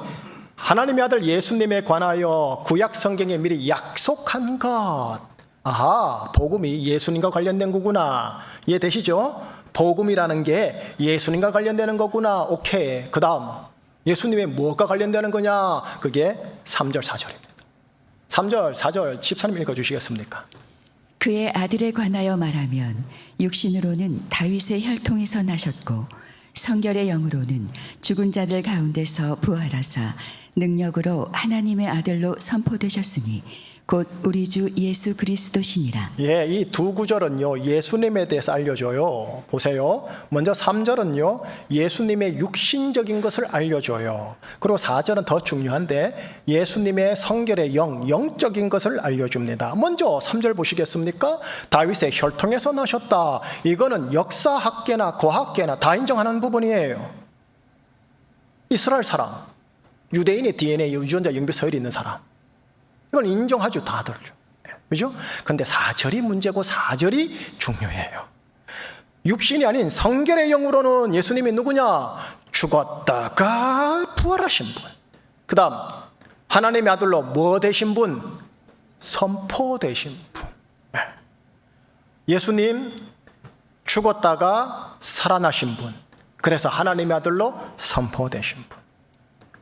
하나님의 아들 예수님에 관하여 구약 성경에 미리 약속한 것. 아하, 복음이 예수님과 관련된 거구나. 이해되시죠? 복음이라는 게 예수님과 관련되는 거구나. 오케이. 그 다음 예수님의 뭐가 관련되는 거냐? 그게 3절 4절입니다 3절 4절 집사님 읽어주시겠습니까? 그의 아들에 관하여 말하면 육신으로는 다윗의 혈통에서 나셨고 성결의 영으로는 죽은 자들 가운데서 부활하사 능력으로 하나님의 아들로 선포되셨으니 곧 우리 주 예수 그리스도시니라. 예, 이 두 구절은요, 예수님에 대해서 알려줘요. 보세요. 먼저 3절은요, 예수님의 육신적인 것을 알려줘요. 그리고 4절은 더 중요한데, 예수님의 성결의 영적인 것을 알려줍니다. 먼저 3절 보시겠습니까? 다윗의 혈통에서 나셨다. 이거는 역사학계나 과학계나 다 인정하는 부분이에요. 이스라엘 사람, 유대인의 DNA 유전자 영비 서열이 있는 사람, 이건 인정하죠, 다들. 그죠? 근데 4절이 문제고 4절이 중요해요. 육신이 아닌 성결의 영으로는 예수님이 누구냐? 죽었다가 부활하신 분. 그 다음, 하나님의 아들로 뭐 되신 분? 선포되신 분. 예수님 죽었다가 살아나신 분. 그래서 하나님의 아들로 선포되신 분.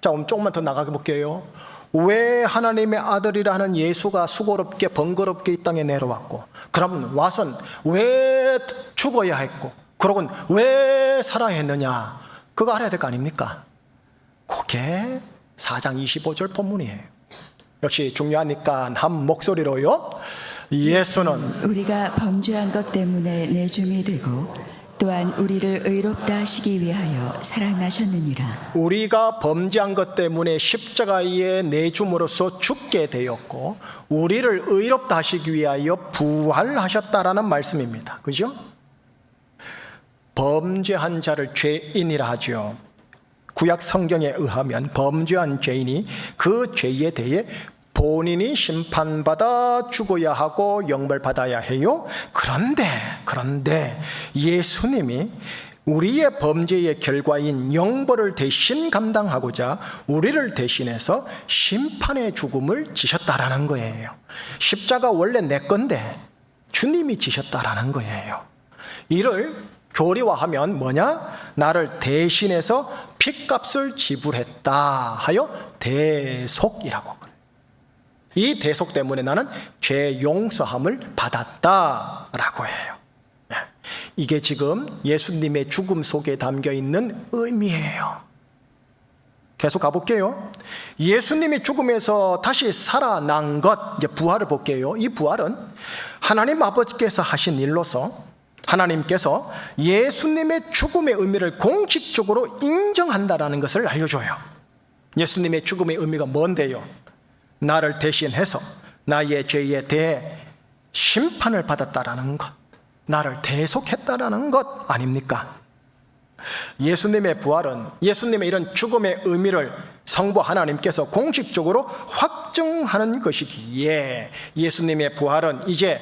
자, 그럼 조금만 더 나가 볼게요. 왜 하나님의 아들이라는 예수가 수고롭게 번거롭게 이 땅에 내려왔고, 그러면 와선 왜 죽어야 했고, 그러곤 왜 살아야 했느냐? 그거 알아야 될 거 아닙니까? 그게 4장 25절 본문이에요. 역시 중요하니까 한 목소리로요. 예수는 우리가 범죄한 것 때문에 내줌이 되고 또한 우리를 의롭다 하시기 위하여 살아나셨느니라. 우리가 범죄한 것 때문에 십자가에 내줌으로써 죽게 되었고 우리를 의롭다 하시기 위하여 부활하셨다라는 말씀입니다. 그죠? 범죄한 자를 죄인이라 하죠. 구약 성경에 의하면 범죄한 죄인이 그 죄에 대해 본인이 심판받아 죽어야 하고 영벌받아야 해요. 그런데 예수님이 우리의 범죄의 결과인 영벌을 대신 감당하고자 우리를 대신해서 심판의 죽음을 지셨다라는 거예요. 십자가 원래 내 건데 주님이 지셨다라는 거예요. 이를 교리화하면 뭐냐? 나를 대신해서 핏값을 지불했다 하여 대속이라고. 이 대속 때문에 나는 죄 용서함을 받았다라고 해요. 이게 지금 예수님의 죽음 속에 담겨 있는 의미예요. 계속 가볼게요. 예수님이 죽음에서 다시 살아난 것, 이제 부활을 볼게요. 이 부활은 하나님 아버지께서 하신 일로서 하나님께서 예수님의 죽음의 의미를 공식적으로 인정한다라는 것을 알려줘요. 예수님의 죽음의 의미가 뭔데요? 나를 대신해서 나의 죄에 대해 심판을 받았다라는 것, 나를 대속했다라는 것 아닙니까? 예수님의 부활은 예수님의 이런 죽음의 의미를 성부 하나님께서 공식적으로 확증하는 것이기에 예수님의 부활은 이제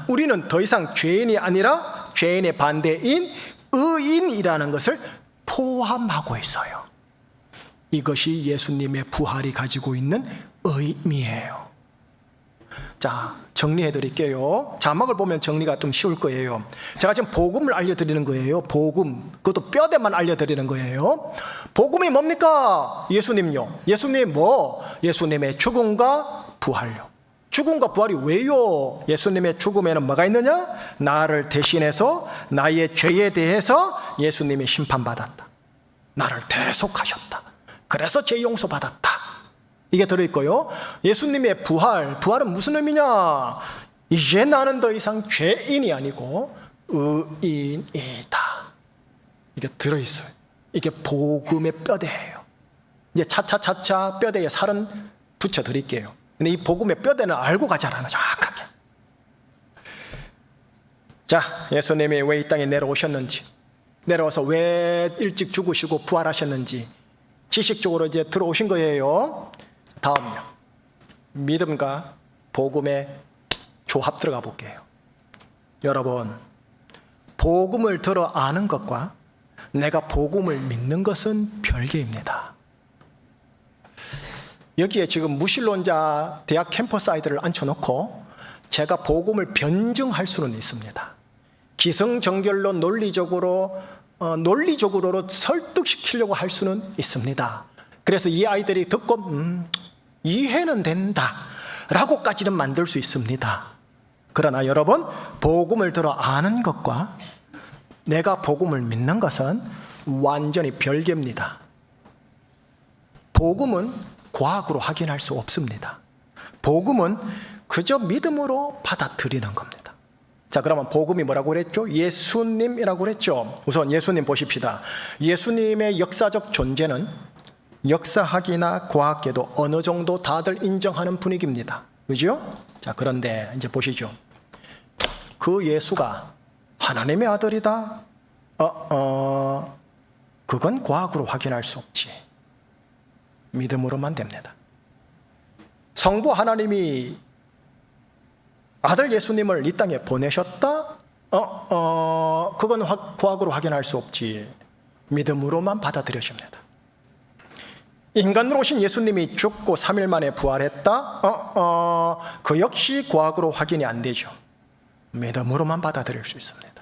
우리는 더 이상 죄인이 아니라 죄인의 반대인 의인이라는 것을 포함하고 있어요. 이것이 예수님의 부활이 가지고 있는 의미예요. 자, 정리해 드릴게요. 자막을 보면 정리가 좀 쉬울 거예요. 제가 지금 복음을 알려드리는 거예요. 복음. 그것도 뼈대만 알려드리는 거예요. 복음이 뭡니까? 예수님요. 예수님 뭐? 예수님의 죽음과 부활요. 죽음과 부활이 왜요? 예수님의 죽음에는 뭐가 있느냐? 나를 대신해서 나의 죄에 대해서 예수님이 심판받았다. 나를 대속하셨다. 그래서 죄 용서받았다. 이게 들어있고요. 예수님의 부활은 무슨 의미냐? 이제 나는 더 이상 죄인이 아니고 의인이다. 이게 들어있어요. 이게 복음의 뼈대예요. 이제 차차 뼈대에 살은 붙여드릴게요. 근데 이 복음의 뼈대는 알고 가자라는 거죠. 정확하게. 자, 예수님이 왜 이 땅에 내려오셨는지, 내려와서 왜 일찍 죽으시고 부활하셨는지 지식적으로 이제 들어오신 거예요. 다음요. 믿음과 복음의 조합 들어가 볼게요. 여러분, 복음을 들어 아는 것과 내가 복음을 믿는 것은 별개입니다. 여기에 지금 무신론자 대학 캠퍼스 아이들을 앉혀놓고 제가 복음을 변증할 수는 있습니다. 기성정결로 논리적으로 설득시키려고 할 수는 있습니다. 그래서 이 아이들이 듣고 이해는 된다 라고까지는 만들 수 있습니다. 그러나 여러분, 복음을 들어 아는 것과 내가 복음을 믿는 것은 완전히 별개입니다. 복음은 과학으로 확인할 수 없습니다. 복음은 그저 믿음으로 받아들이는 겁니다. 자, 그러면 복음이 뭐라고 그랬죠? 예수님이라고 그랬죠. 우선 예수님 보십시다. 예수님의 역사적 존재는 역사학이나 과학계도 어느 정도 다들 인정하는 분위기입니다. 그죠? 자, 그런데 이제 보시죠. 그 예수가 하나님의 아들이다? 그건 과학으로 확인할 수 없지. 믿음으로만 됩니다. 성부 하나님이 아들 예수님을 이 땅에 보내셨다? 그건 과학으로 확인할 수 없지. 믿음으로만 받아들여집니다. 인간으로 오신 예수님이 죽고 3일 만에 부활했다? 그 역시 과학으로 확인이 안 되죠. 믿음으로만 받아들일 수 있습니다.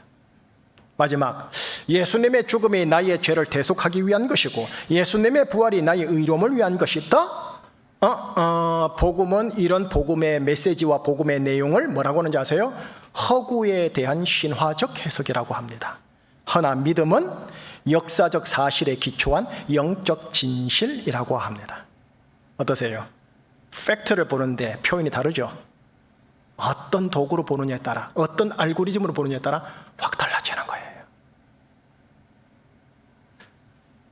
마지막, 예수님의 죽음이 나의 죄를 대속하기 위한 것이고 예수님의 부활이 나의 의로움을 위한 것이다? 복음은 이런 복음의 메시지와 복음의 내용을 뭐라고 하는지 아세요? 허구에 대한 신화적 해석이라고 합니다. 허나 믿음은 역사적 사실에 기초한 영적 진실이라고 합니다. 어떠세요? 팩트를 보는데 표현이 다르죠? 어떤 도구로 보느냐에 따라, 어떤 알고리즘으로 보느냐에 따라 확 달라지는 거예요.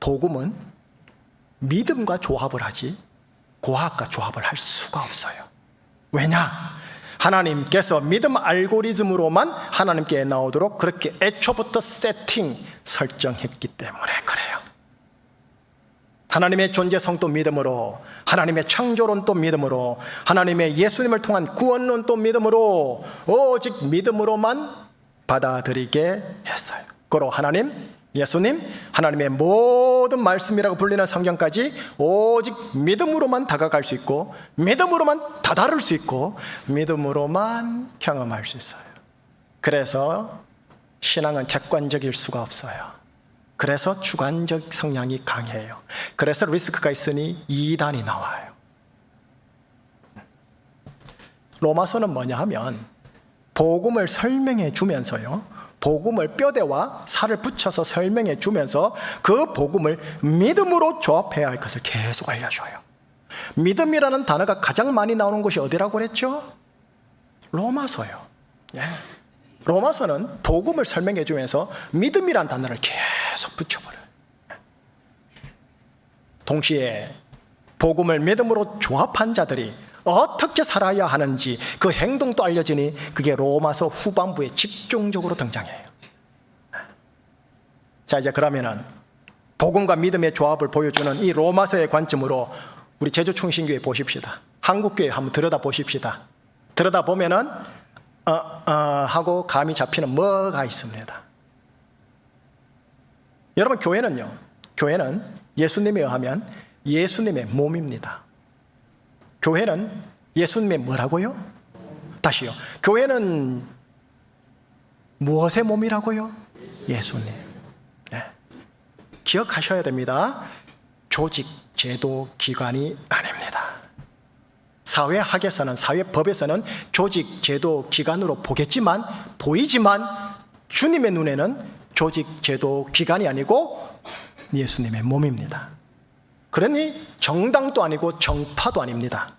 복음은 믿음과 조합을 하지 과학과 조합을 할 수가 없어요. 왜냐? 하나님께서 믿음 알고리즘으로만 하나님께 나오도록 그렇게 애초부터 설정했기 때문에 그래요. 하나님의 존재성도 믿음으로, 하나님의 창조론도 믿음으로, 하나님의 예수님을 통한 구원론도 믿음으로, 오직 믿음으로만 받아들이게 했어요. 그로 하나님, 예수님, 하나님의 모든 말씀이라고 불리는 성경까지 오직 믿음으로만 다가갈 수 있고 믿음으로만 다다를 수 있고 믿음으로만 경험할 수 있어요. 그래서 신앙은 객관적일 수가 없어요. 그래서 주관적 성향이 강해요. 그래서 리스크가 있으니 이단이 나와요. 로마서는 뭐냐 하면 복음을 설명해 주면서요, 복음을 뼈대와 살을 붙여서 설명해 주면서 그 복음을 믿음으로 조합해야 할 것을 계속 알려줘요. 믿음이라는 단어가 가장 많이 나오는 곳이 어디라고 그랬죠? 로마서요. 예. 로마서는 복음을 설명해 주면서 믿음이라는 단어를 계속 붙여버려요. 동시에 복음을 믿음으로 조합한 자들이 어떻게 살아야 하는지 그 행동도 알려지니 그게 로마서 후반부에 집중적으로 등장해요. 자, 이제 그러면은 복음과 믿음의 조합을 보여주는 이 로마서의 관점으로 우리 제주충신교회 보십시다. 한국교회 한번 들여다보십시다. 들여다보면은 하고 감이 잡히는 뭐가 있습니다. 여러분, 교회는 예수님에 의하면 예수님의 몸입니다. 교회는 예수님의 뭐라고요? 다시요. 교회는 무엇의 몸이라고요? 예수님. 네. 기억하셔야 됩니다. 조직, 제도, 기관이 아닙니다. 사회학에서는, 사회법에서는 조직, 제도, 기관으로 보이지만 주님의 눈에는 조직, 제도, 기관이 아니고 예수님의 몸입니다. 그러니 정당도 아니고 정파도 아닙니다.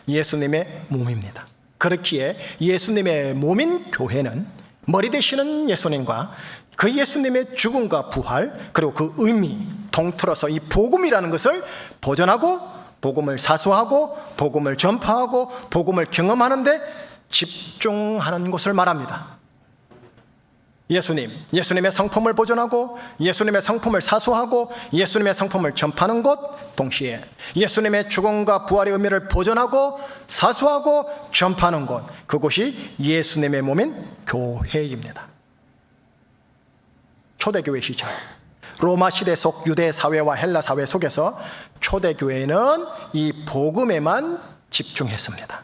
예수님의 몸입니다. 그렇기에 예수님의 몸인 교회는 머리 되시는 예수님과 그 예수님의 죽음과 부활, 그리고 그 의미 통틀어서 이 복음이라는 것을 보존하고 복음을 사수하고 복음을 전파하고 복음을 경험하는 데 집중하는 것을 말합니다. 예수님의 성품을 보존하고 예수님의 성품을 사수하고 예수님의 성품을 전파하는 것, 동시에 예수님의 죽음과 부활의 의미를 보존하고 사수하고 전파하는 것, 그곳이 예수님의 몸인 교회입니다. 초대교회 시절 로마 시대 속 유대 사회와 헬라 사회 속에서 초대교회는 이 복음에만 집중했습니다.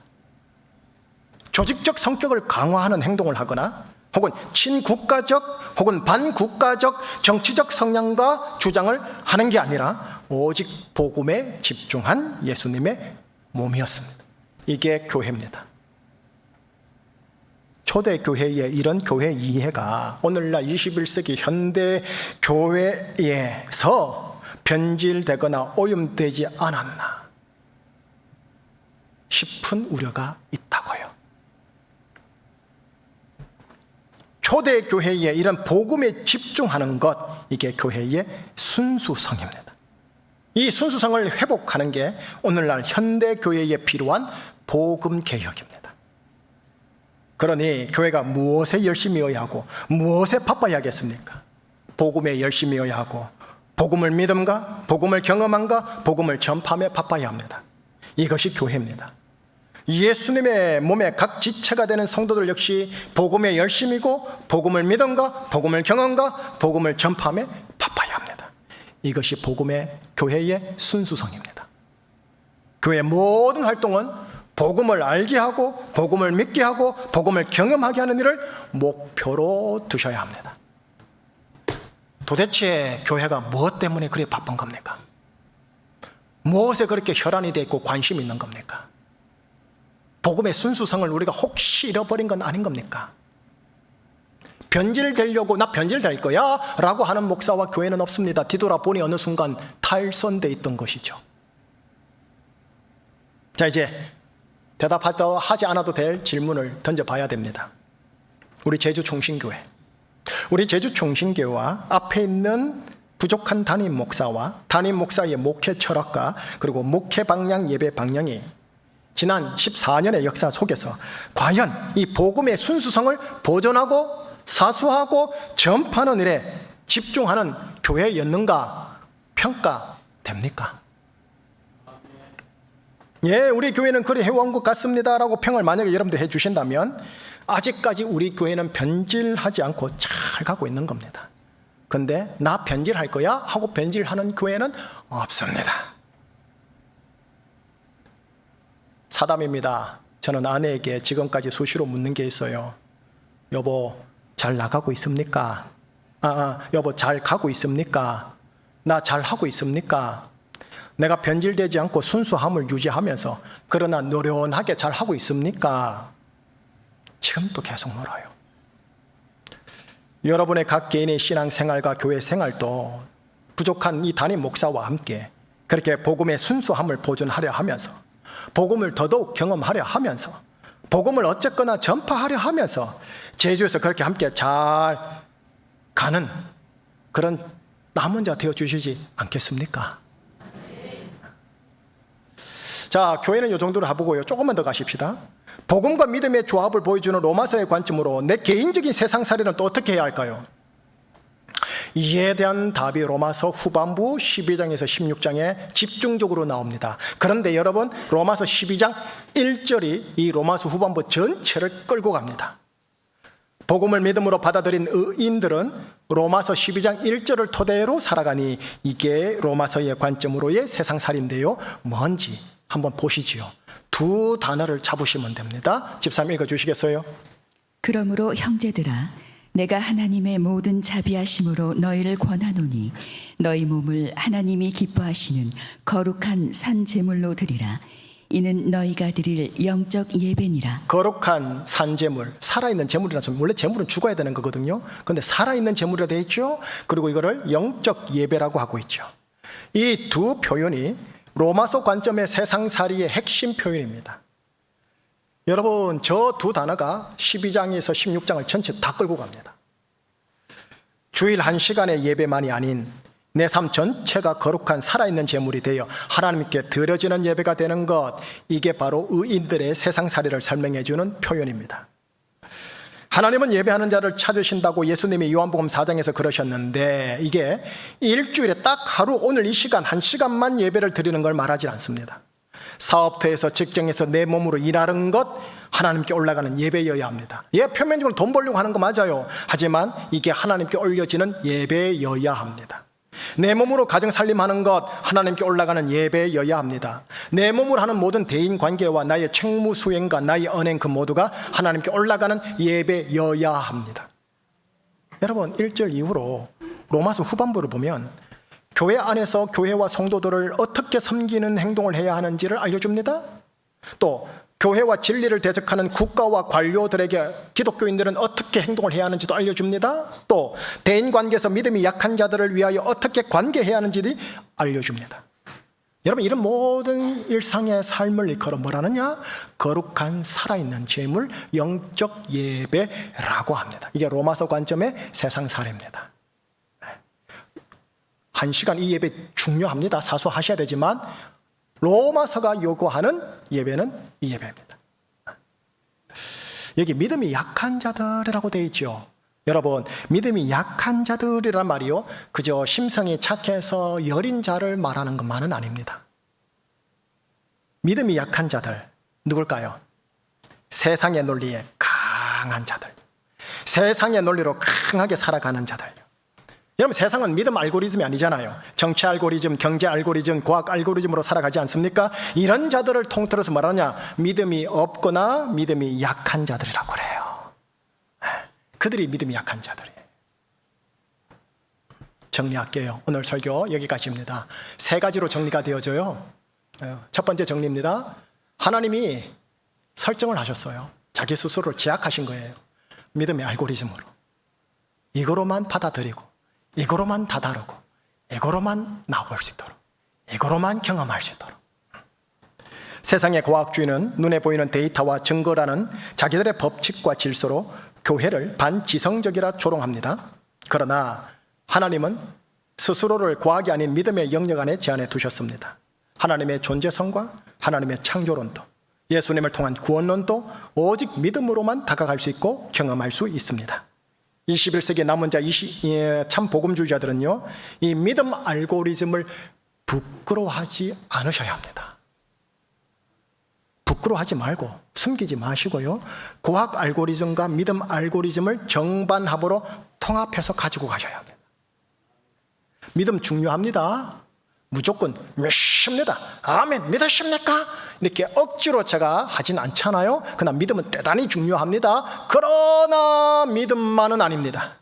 조직적 성격을 강화하는 행동을 하거나 혹은 친국가적 혹은 반국가적 정치적 성향과 주장을 하는 게 아니라 오직 복음에 집중한 예수님의 몸이었습니다. 이게 교회입니다. 초대교회의 이런 교회 이해가 오늘날 21세기 현대 교회에서 변질되거나 오염되지 않았나. 싶은 우려가 있다고요. 초대교회에 이런 복음에 집중하는 것, 이게 교회의 순수성입니다. 이 순수성을 회복하는 게 오늘날 현대교회에 필요한 복음개혁입니다. 그러니 교회가 무엇에 열심히여야 하고 무엇에 바빠야 하겠습니까? 복음에 열심히여야 하고 복음을 믿음과 복음을 경험함과 복음을 전파함에 바빠야 합니다. 이것이 교회입니다. 예수님의 몸의 각 지체가 되는 성도들 역시 복음에 열심이고 복음을 믿음과 복음을 경험과 복음을 전파함에 바빠야 합니다. 이것이 복음의 교회의 순수성입니다. 교회의 모든 활동은 복음을 알게 하고 복음을 믿게 하고 복음을 경험하게 하는 일을 목표로 두셔야 합니다. 도대체 교회가 무엇 때문에 그렇게 바쁜 겁니까? 무엇에 그렇게 혈안이 되어 있고 관심이 있는 겁니까? 복음의 순수성을 우리가 혹시 잃어버린 건 아닌 겁니까? 변질되려고 나 변질될 거야 라고 하는 목사와 교회는 없습니다. 뒤돌아보니 어느 순간 탈선되어 있던 것이죠. 자, 이제 대답하지 않아도 될 질문을 던져봐야 됩니다. 우리 제주 충신교회, 우리 제주 충신교회와 앞에 있는 부족한 담임 목사와 담임 목사의 목회 철학과 그리고 목회 방향, 예배 방향이 지난 14년의 역사 속에서 과연 이 복음의 순수성을 보존하고 사수하고 전파하는 일에 집중하는 교회였는가 평가됩니까? 예, 우리 교회는 그래 해온 것 같습니다 라고 평을 만약에 여러분들 해주신다면 아직까지 우리 교회는 변질하지 않고 잘 가고 있는 겁니다. 근데 나 변질할 거야 하고 변질하는 교회는 없습니다. 사담입니다. 저는 아내에게 지금까지 수시로 묻는 게 있어요. 여보, 잘 나가고 있습니까? 여보, 잘 가고 있습니까? 나 잘 하고 있습니까? 내가 변질되지 않고 순수함을 유지하면서 그러나 노련하게 잘 하고 있습니까? 지금도 계속 물어요. 여러분의 각 개인의 신앙생활과 교회 생활도 부족한 이 담임 목사와 함께 그렇게 복음의 순수함을 보존하려 하면서 복음을 더더욱 경험하려 하면서 복음을 어쨌거나 전파하려 하면서 제주에서 그렇게 함께 잘 가는 그런 남은 자 되어주시지 않겠습니까? 자, 교회는 이 정도로 해보고요. 조금만 더 가십시다. 복음과 믿음의 조합을 보여주는 로마서의 관점으로 내 개인적인 세상살이는 또 어떻게 해야 할까요? 이에 대한 답이 로마서 후반부 12장에서 16장에 집중적으로 나옵니다. 그런데 여러분, 로마서 12장 1절이 이 로마서 후반부 전체를 끌고 갑니다. 복음을 믿음으로 받아들인 의인들은 로마서 12장 1절을 토대로 살아가니 이게 로마서의 관점으로의 세상살인데요. 뭔지 한번 보시지요. 두 단어를 잡으시면 됩니다. 집사님 읽어주시겠어요? 그러므로 형제들아, 내가 하나님의 모든 자비하심으로 너희를 권하노니 너희 몸을 하나님이 기뻐하시는 거룩한 산 제물로 드리라. 이는 너희가 드릴 영적 예배니라. 거룩한 산제물, 살아있는 제물이라서 원래 제물은 죽어야 되는 거거든요. 그런데 살아있는 제물이라 되어 있죠. 그리고 이거를 영적 예배라고 하고 있죠. 이 두 표현이 로마서 관점의 세상살이의 핵심 표현입니다. 여러분, 저 두 단어가 12장에서 16장을 전체 다 끌고 갑니다. 주일 1시간의 예배만이 아닌 내 삶 전체가 거룩한 살아있는 제물이 되어 하나님께 드려지는 예배가 되는 것, 이게 바로 의인들의 세상살이를 설명해 주는 표현입니다. 하나님은 예배하는 자를 찾으신다고 예수님이 요한복음 4장에서 그러셨는데 이게 일주일에 딱 하루 오늘 이 시간 1시간만 예배를 드리는 걸 말하지 않습니다. 사업터에서 직장에서 내 몸으로 일하는 것 하나님께 올라가는 예배여야 합니다. 예, 표면적으로 돈 벌려고 하는 거 맞아요. 하지만 이게 하나님께 올려지는 예배여야 합니다. 내 몸으로 가정 살림하는 것 하나님께 올라가는 예배여야 합니다. 내 몸으로 하는 모든 대인 관계와 나의 책무 수행과 나의 언행 그 모두가 하나님께 올라가는 예배여야 합니다. 여러분, 1절 이후로 로마서 후반부를 보면 교회 안에서 교회와 성도들을 어떻게 섬기는 행동을 해야 하는지를 알려줍니다. 또 교회와 진리를 대적하는 국가와 관료들에게 기독교인들은 어떻게 행동을 해야 하는지도 알려줍니다. 또 대인관계에서 믿음이 약한 자들을 위하여 어떻게 관계해야 하는지도 알려줍니다. 여러분, 이런 모든 일상의 삶을 일컬어 뭐라느냐? 거룩한 살아있는 제물, 영적 예배라고 합니다. 이게 로마서 관점의 세상 사례입니다. 1시간 이 예배 중요합니다. 사수하셔야 되지만 로마서가 요구하는 예배는 이 예배입니다. 여기 믿음이 약한 자들이라고 되어 있죠. 여러분, 믿음이 약한 자들이란 말이요, 그저 심성이 착해서 여린 자를 말하는 것만은 아닙니다. 믿음이 약한 자들, 누굴까요? 세상의 논리에 강한 자들, 세상의 논리로 강하게 살아가는 자들. 여러분, 세상은 믿음 알고리즘이 아니잖아요. 정치 알고리즘, 경제 알고리즘, 과학 알고리즘으로 살아가지 않습니까? 이런 자들을 통틀어서 말하냐? 믿음이 없거나 믿음이 약한 자들이라고 그래요. 그들이 믿음이 약한 자들이에요. 정리할게요. 오늘 설교 여기까지입니다. 3가지로 정리가 되어져요. 첫 번째 정리입니다. 하나님이 설정을 하셨어요. 자기 스스로를 제약하신 거예요. 믿음의 알고리즘으로. 이거로만 받아들이고, 이거로만 다다르고, 이거로만 나올 수 있도록, 이거로만 경험할 수 있도록. 세상의 과학주의는 눈에 보이는 데이터와 증거라는 자기들의 법칙과 질서로 교회를 반지성적이라 조롱합니다. 그러나 하나님은 스스로를 과학이 아닌 믿음의 영역 안에 제한해 두셨습니다. 하나님의 존재성과 하나님의 창조론도, 예수님을 통한 구원론도 오직 믿음으로만 다가갈 수 있고 경험할 수 있습니다. 21세기 남은 자 참 복음주의자들은요, 이 믿음 알고리즘을 부끄러워하지 않으셔야 합니다. 부끄러워하지 말고 숨기지 마시고요, 과학 알고리즘과 믿음 알고리즘을 정반합으로 통합해서 가지고 가셔야 합니다. 믿음 중요합니다. 무조건 믿습니다. 아멘, 믿으십니까? 이렇게 억지로 제가 하진 않잖아요. 그러나 믿음은 대단히 중요합니다. 그러나 믿음만은 아닙니다.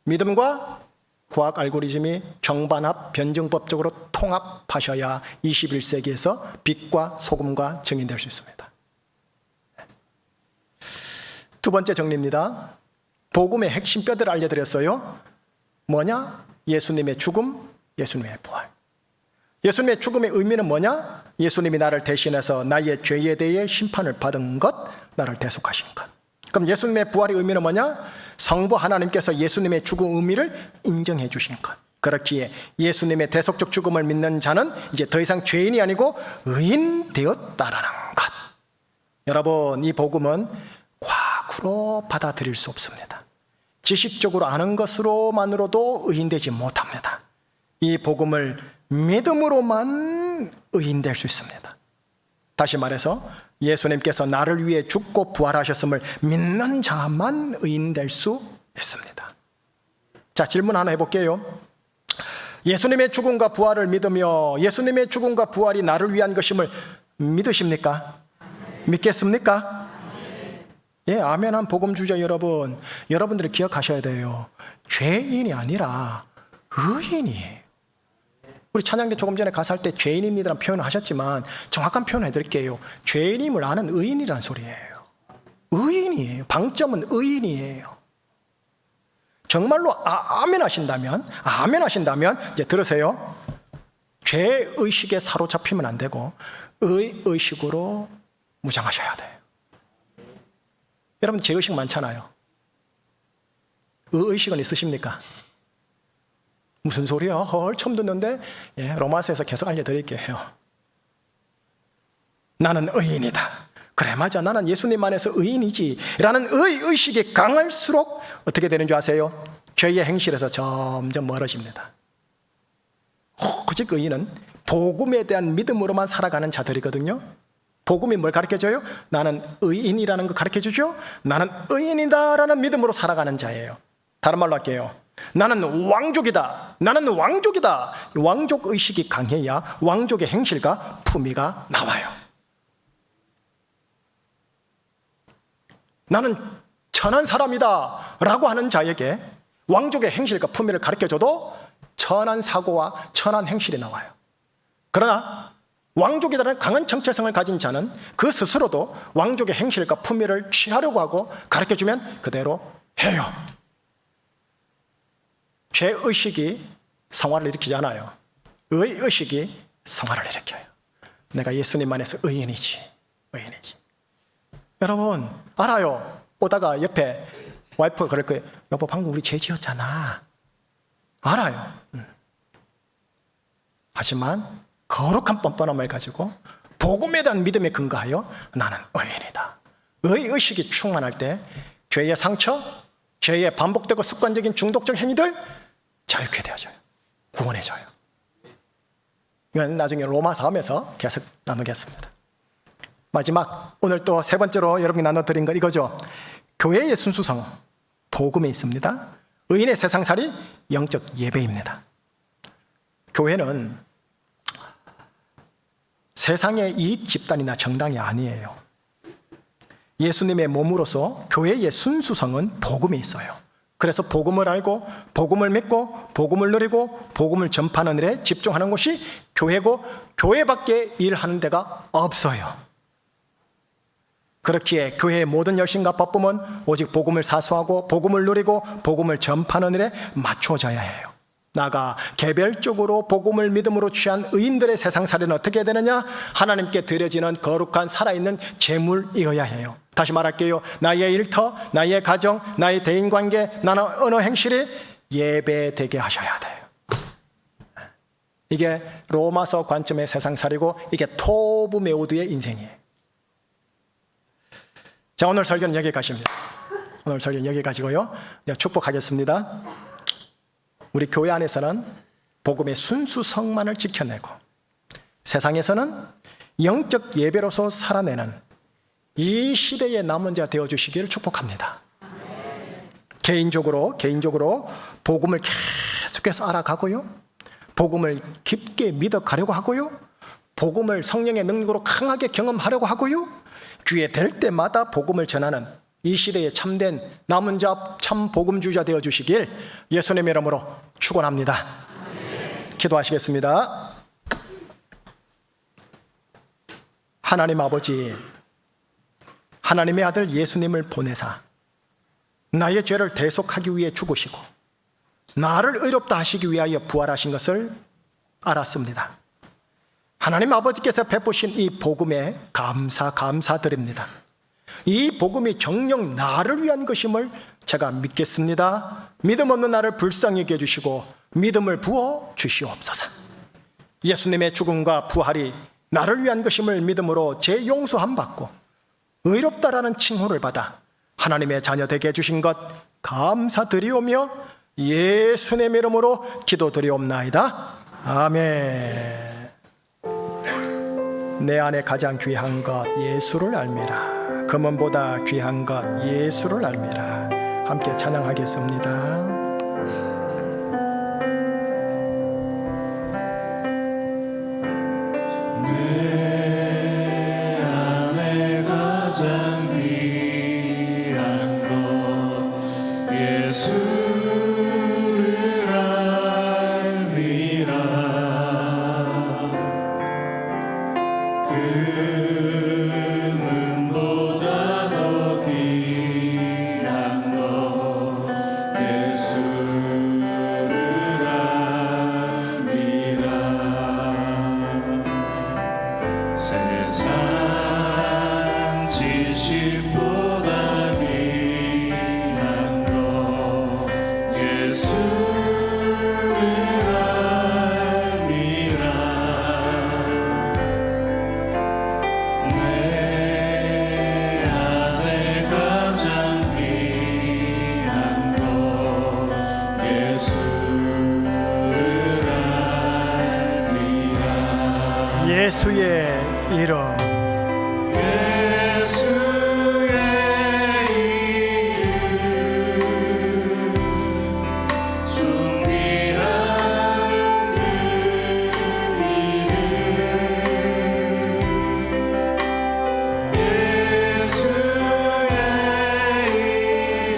믿음과 과학 알고리즘이 정반합, 변증법적으로 통합하셔야 21세기에서 빛과 소금과 증인될 수 있습니다. 두 번째 정리입니다. 복음의 핵심 뼈대를 알려드렸어요. 뭐냐? 예수님의 죽음, 예수님의 부활. 예수님의 죽음의 의미는 뭐냐? 예수님이 나를 대신해서 나의 죄에 대해 심판을 받은 것, 나를 대속하신 것. 그럼 예수님의 부활의 의미는 뭐냐? 성부 하나님께서 예수님의 죽음 의미를 인정해 주신 것. 그렇기에 예수님의 대속적 죽음을 믿는 자는 이제 더 이상 죄인이 아니고 의인 되었다라는 것. 여러분, 이 복음은 과학으로 받아들일 수 없습니다. 지식적으로 아는 것으로만으로도 의인되지 못합니다. 이 복음을 믿음으로만 의인될 수 있습니다. 다시 말해서 예수님께서 나를 위해 죽고 부활하셨음을 믿는 자만 의인될 수 있습니다. 자, 질문 하나 해볼게요. 예수님의 죽음과 부활을 믿으며 예수님의 죽음과 부활이 나를 위한 것임을 믿으십니까? 믿겠습니까? 예, 아멘한 복음주의자 여러분, 여러분들이 기억하셔야 돼요. 죄인이 아니라 의인이에요. 우리 찬양대 조금 전에 가사 할 때 죄인입니다라는 표현을 하셨지만 정확한 표현을 해드릴게요. 죄인임을 아는 의인이라는 소리예요. 의인이에요. 방점은 의인이에요. 정말로 아멘 하신다면 이제 들으세요. 죄의식에 사로잡히면 안 되고 의의식으로 무장하셔야 돼요. 여러분, 죄의식 많잖아요. 의의식은 있으십니까? 무슨 소리야? 처음 듣는데, 예, 로마서에서 계속 알려드릴게요. 나는 의인이다. 그래, 맞아. 나는 예수님 안에서 의인이지. 라는 의식이 강할수록 어떻게 되는 줄 아세요? 죄의 행실에서 점점 멀어집니다. 오직 의인은 복음에 대한 믿음으로만 살아가는 자들이거든요. 복음이 뭘 가르쳐줘요? 나는 의인이라는 거 가르쳐주죠? 나는 의인이다라는 믿음으로 살아가는 자예요. 다른 말로 할게요. 나는 왕족이다. 나는 왕족이다. 왕족 의식이 강해야 왕족의 행실과 품위가 나와요. 나는 천한 사람이다 라고 하는 자에게 왕족의 행실과 품위를 가르쳐줘도 천한 사고와 천한 행실이 나와요. 그러나 왕족이라는 강한 정체성을 가진 자는 그 스스로도 왕족의 행실과 품위를 취하려고 하고 가르쳐주면 그대로 해요. 죄의식이 성화를 일으키지 않아요. 의식이 성화를 일으켜요. 내가 예수님 안에서 의인이지. 여러분 알아요. 오다가 옆에 와이프가 그럴 거예요. 여보 방금 우리 죄 지었잖아. 알아요. 하지만 거룩한 뻔뻔함을 가지고 복음에 대한 믿음에 근거하여 나는 의인이다. 의식이 충만할 때 죄의 상처, 죄의 반복되고 습관적인 중독적 행위들 자유케 되어져요. 구원해져요. 이건 나중에 로마서 하면서 계속 나누겠습니다. 마지막 오늘 또 세 번째로 여러분이 나눠드린 건 이거죠. 교회의 순수성 복음에 있습니다. 의인의 세상살이 영적 예배입니다. 교회는 세상의 이익 집단이나 정당이 아니에요. 예수님의 몸으로서 교회의 순수성은 복음에 있어요. 그래서 복음을 알고 복음을 믿고 복음을 누리고 복음을 전파하는 일에 집중하는 곳이 교회고 교회밖에 일하는 데가 없어요. 그렇기에 교회의 모든 열심과 바쁨은 오직 복음을 사수하고 복음을 누리고 복음을 전파하는 일에 맞춰져야 해요. 나아가 개별적으로 복음을 믿음으로 취한 의인들의 세상살이는 어떻게 되느냐? 하나님께 드려지는 거룩한 살아있는 제물이어야 해요. 다시 말할게요. 나의 일터, 나의 가정, 나의 대인관계, 나의 언어 행실이 예배되게 하셔야 돼요. 이게 로마서 관점의 세상살이고 이게 토부 메우드의 인생이에요. 자, 오늘 설교는 여기까지입니다. 오늘 설교는 여기까지고요. 내가 축복하겠습니다. 우리 교회 안에서는 복음의 순수성만을 지켜내고 세상에서는 영적 예배로서 살아내는 이 시대의 남은 자 되어주시기를 축복합니다. 개인적으로 복음을 계속해서 알아가고요. 복음을 깊게 믿어가려고 하고요. 복음을 성령의 능력으로 강하게 경험하려고 하고요. 기회 될 때마다 복음을 전하는 이 시대에 참된 남은 자 참 복음주의자 되어주시길 예수님의 이름으로 축원합니다. 기도하시겠습니다. 하나님 아버지, 하나님의 아들 예수님을 보내사 나의 죄를 대속하기 위해 죽으시고 나를 의롭다 하시기 위하여 부활하신 것을 알았습니다. 하나님 아버지께서 베푸신 이 복음에 감사드립니다. 이 복음이 정녕 나를 위한 것임을 제가 믿겠습니다. 믿음 없는 나를 불쌍히 여겨주시고 믿음을 부어 주시옵소서. 예수님의 죽음과 부활이 나를 위한 것임을 믿음으로 제 용서함 받고 의롭다라는 칭호를 받아 하나님의 자녀 되게 해주신 것 감사드리오며 예수님의 이름으로 기도드리옵나이다. 아멘. 내 안에 가장 귀한 것 예수를 알미라. 금은보다 귀한 것 예수를 알미라. 함께 찬양하겠습니다. 내 안에 가장 귀한 것 예수를 알미라. 금은보다 더 귀한 것 예수를 알미라. 세상 지식보다 귀한 것 예수를 알미라. 내 안에 가장 귀한 것 예수를 알미라. 예수의 이름 예수의 이름 존귀한 그 이름 예수의 이름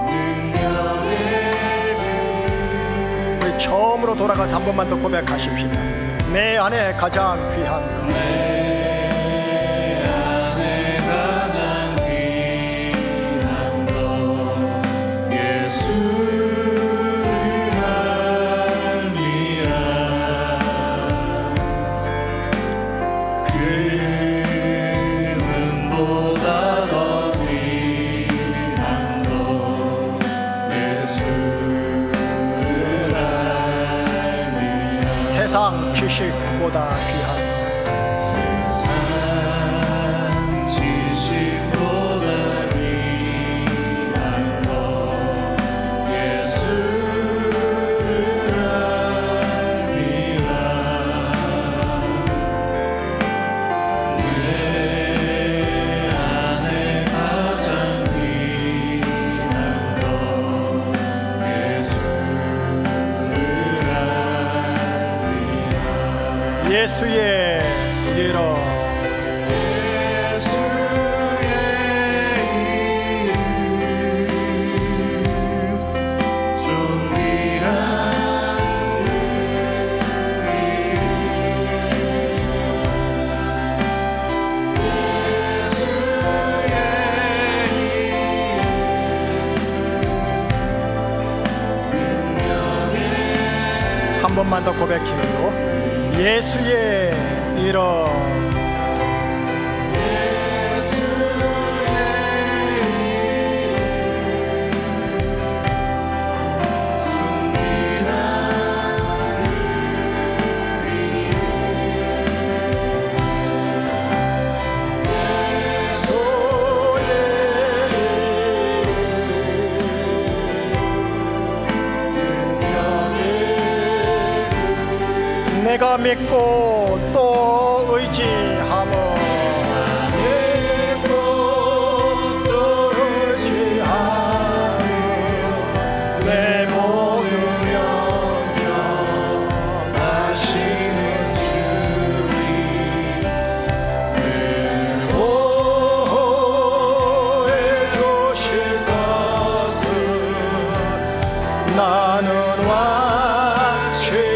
능력의 우리 처음으로 돌아가서 한 번만 더 고백하십시다. 내 안에 가장 귀한 것 내 안에 가장 귀한 것 예수를 세상 지식보다 귀한 지식보다 귀한 것 예수를 알리라. 내 안에 가장 귀한 것 예수를 알리라. 예수의 이름 한 번만 더 고백해요. 예수의 이름 내가 믿고 또 의지하며 내 모든 영원하시는 주님 늘 보호해 주실 것을 나는 확실히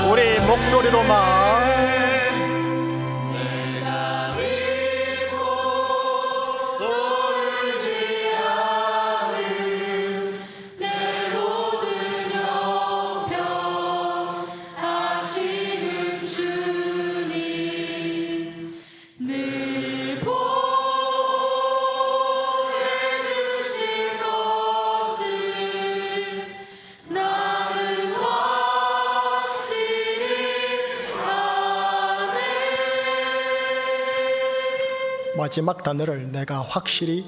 우리 목소리로만 하시는 주님 늘 보호해 주실 것을 나는 확실히 아네. 마지막 단어를 내가 확실히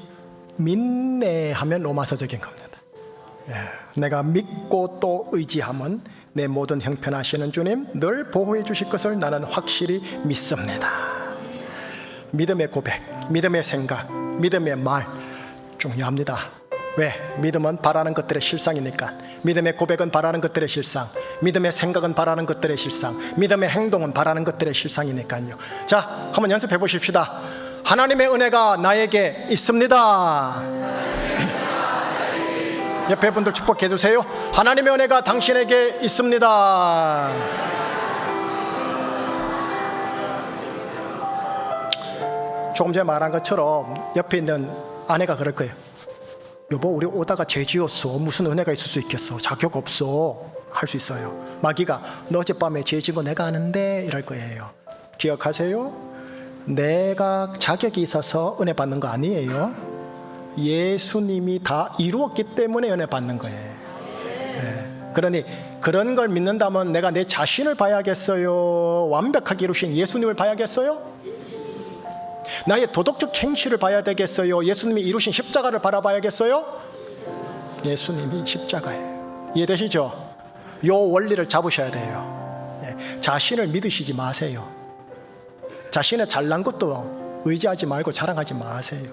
믿네 하면 로마서적인 겁니다. 내가 믿고 또 의지하면 내 모든 형편하시는 주님 늘 보호해 주실 것을 나는 확실히 믿습니다. 믿음의 고백, 믿음의 생각, 믿음의 말 중요합니다. 왜? 믿음은 바라는 것들의 실상이니까. 믿음의 고백은 바라는 것들의 실상, 믿음의 생각은 바라는 것들의 실상, 믿음의 행동은 바라는 것들의 실상이니까요. 자, 한번 연습해 보십시다. 하나님의 은혜가 나에게 있습니다. 옆에 분들 축복해 주세요. 하나님의 은혜가 당신에게 있습니다. 조금 전에 말한 것처럼 옆에 있는 아내가 그럴 거예요. 여보, 우리 오다가 죄 지었어. 무슨 은혜가 있을 수 있겠어. 자격 없어. 할 수 있어요. 마귀가 너 어젯밤에 죄 지은 거 내가 아는데 이럴 거예요. 기억하세요. 내가 자격이 있어서 은혜 받는 거 아니에요. 예수님이 다 이루었기 때문에 은혜 받는 거예요. 그러니 그런 걸 믿는다면 내가 내 자신을 봐야겠어요? 완벽하게 이루신 예수님을 봐야겠어요? 나의 도덕적 행실을 봐야 되겠어요? 예수님이 이루신 십자가를 바라봐야겠어요? 예수님이 십자가예요. 이해되시죠? 요 원리를 잡으셔야 돼요. 자신을 믿으시지 마세요. 자신의 잘난 것도 의지하지 말고 자랑하지 마세요.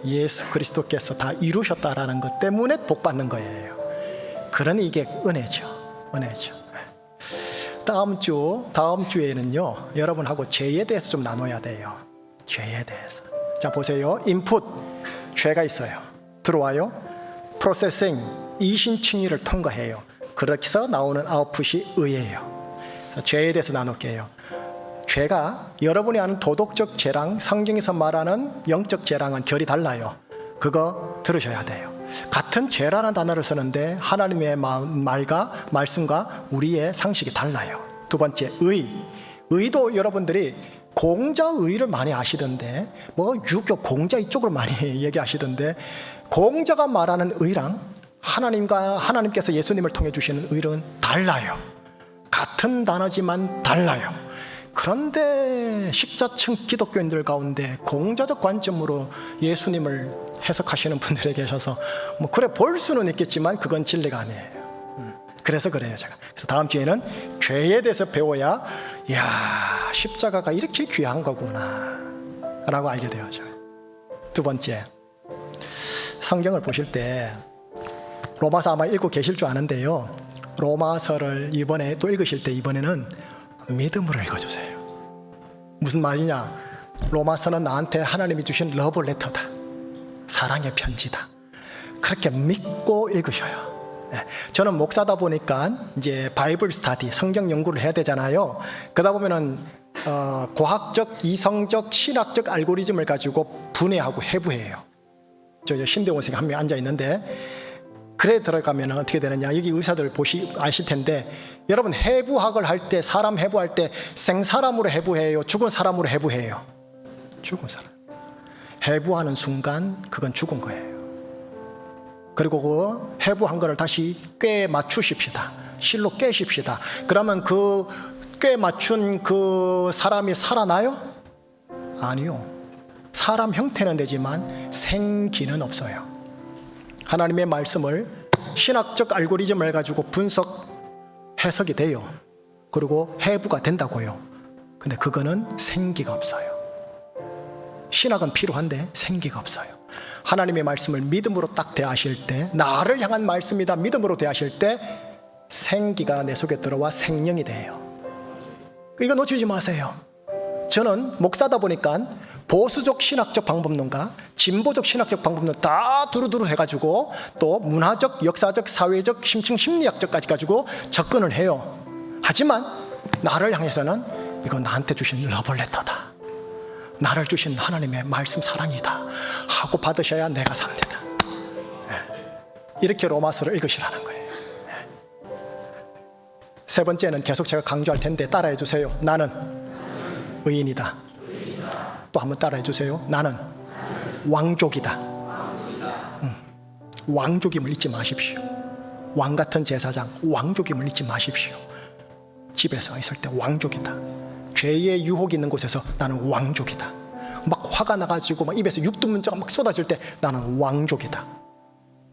예수 그리스도께서 다 이루셨다라는 것 때문에 복 받는 거예요. 그러니 이게 은혜죠. 은혜죠. 다음 주에는요, 여러분하고 죄에 대해서 좀 나눠야 돼요. 죄에 대해서. 자, 보세요. 인풋, 죄가 있어요. 들어와요. 프로세싱, 이신칭의를 통과해요. 그렇게 해서 나오는 아웃풋이 의예요. 그래서 죄에 대해서 나눌게요. 죄가 여러분이 아는 도덕적 죄랑 성경에서 말하는 영적 죄랑은 결이 달라요. 그거 들으셔야 돼요. 같은 죄라는 단어를 쓰는데 하나님의 말과 말씀과 우리의 상식이 달라요. 두 번째, 의도 여러분들이 공자의를 많이 아시던데, 뭐 유교 공자 이쪽으로 많이 얘기하시던데, 공자가 말하는 의랑 하나님께서 예수님을 통해 주시는 의는 달라요. 같은 단어지만 달라요. 그런데 식자층 기독교인들 가운데 공자적 관점으로 예수님을 해석하시는 분들이 계셔서 뭐 그래 볼 수는 있겠지만 그건 진리가 아니에요. 그래서 그래요 제가. 그래서 다음 주에는 죄에 대해서 배워야 이야 십자가가 이렇게 귀한 거구나 라고 알게 되어져요. 두 번째, 성경을 보실 때 로마서 아마 읽고 계실 줄 아는데요, 로마서를 이번에 또 읽으실 때 이번에는 믿음으로 읽어주세요. 무슨 말이냐, 로마서는 나한테 하나님이 주신 러브 레터다, 사랑의 편지다, 그렇게 믿고 읽으셔요. 저는 목사다 보니까 이제 바이블 스타디, 성경 연구를 해야 되잖아요. 그러다 보면은 과학적, 이성적, 신학적 알고리즘을 가지고 분해하고 해부해요. 저 신대원 선생님 한 명 앉아 있는데, 그래 들어가면 어떻게 되느냐, 여기 의사들 아실 텐데, 여러분 해부학을 할 때, 사람 해부할 때 생사람으로 해부해요, 죽은 사람으로 해부해요? 죽은 사람. 해부하는 순간 그건 죽은 거예요. 그리고 그 해부한 거를 다시 꽤 맞추십시다, 실로 깨십시다. 그러면 그 꽤 맞춘 그 사람이 살아나요? 아니요. 사람 형태는 되지만 생기는 없어요. 하나님의 말씀을 신학적 알고리즘을 가지고 분석, 해석이 돼요. 그리고 해부가 된다고요. 근데 그거는 생기가 없어요. 신학은 필요한데 생기가 없어요. 하나님의 말씀을 믿음으로 딱 대하실 때, 나를 향한 말씀이다 믿음으로 대하실 때 생기가 내 속에 들어와 생명이 돼요. 이거 놓치지 마세요. 저는 목사다 보니까 보수적 신학적 방법론과 진보적 신학적 방법론 다 두루두루 해가지고, 또 문화적, 역사적, 사회적, 심층 심리학적까지 가지고 접근을 해요. 하지만 나를 향해서는 이거 나한테 주신 러블레터다, 나를 주신 하나님의 말씀 사랑이다 하고 받으셔야 내가 삽니다. 이렇게 로마서를 읽으시라는 거예요. 세 번째는 계속 제가 강조할 텐데 따라해 주세요. 나는 의인이다. 또 한번 따라해 주세요. 나는 왕족이다. 왕족임을 잊지 마십시오. 왕 같은 제사장, 왕족임을 잊지 마십시오. 집에서 있을 때 왕족이다. 죄의 유혹이 있는 곳에서 나는 왕족이다. 막 화가 나가지고 막 입에서 육두문자가 막 쏟아질 때 나는 왕족이다.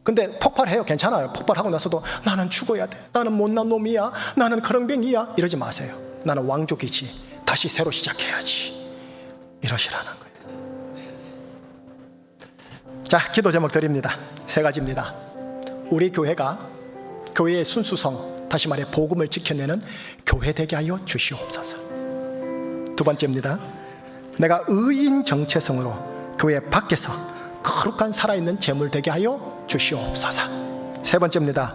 근데 폭발해요. 괜찮아요. 폭발하고 나서도 나는 죽어야 돼, 나는 못난 놈이야, 나는 그런병이야, 이러지 마세요. 나는 왕족이지, 다시 새로 시작해야지, 이러시라는 거예요. 자, 기도 제목 드립니다. 세 가지입니다. 우리 교회가 교회의 순수성, 다시 말해 복음을 지켜내는 교회 되게 하여 주시옵소서. 두 번째입니다. 내가 의인 정체성으로 교회 밖에서 거룩한 살아있는 재물 되게 하여 주시옵소서. 세 번째입니다.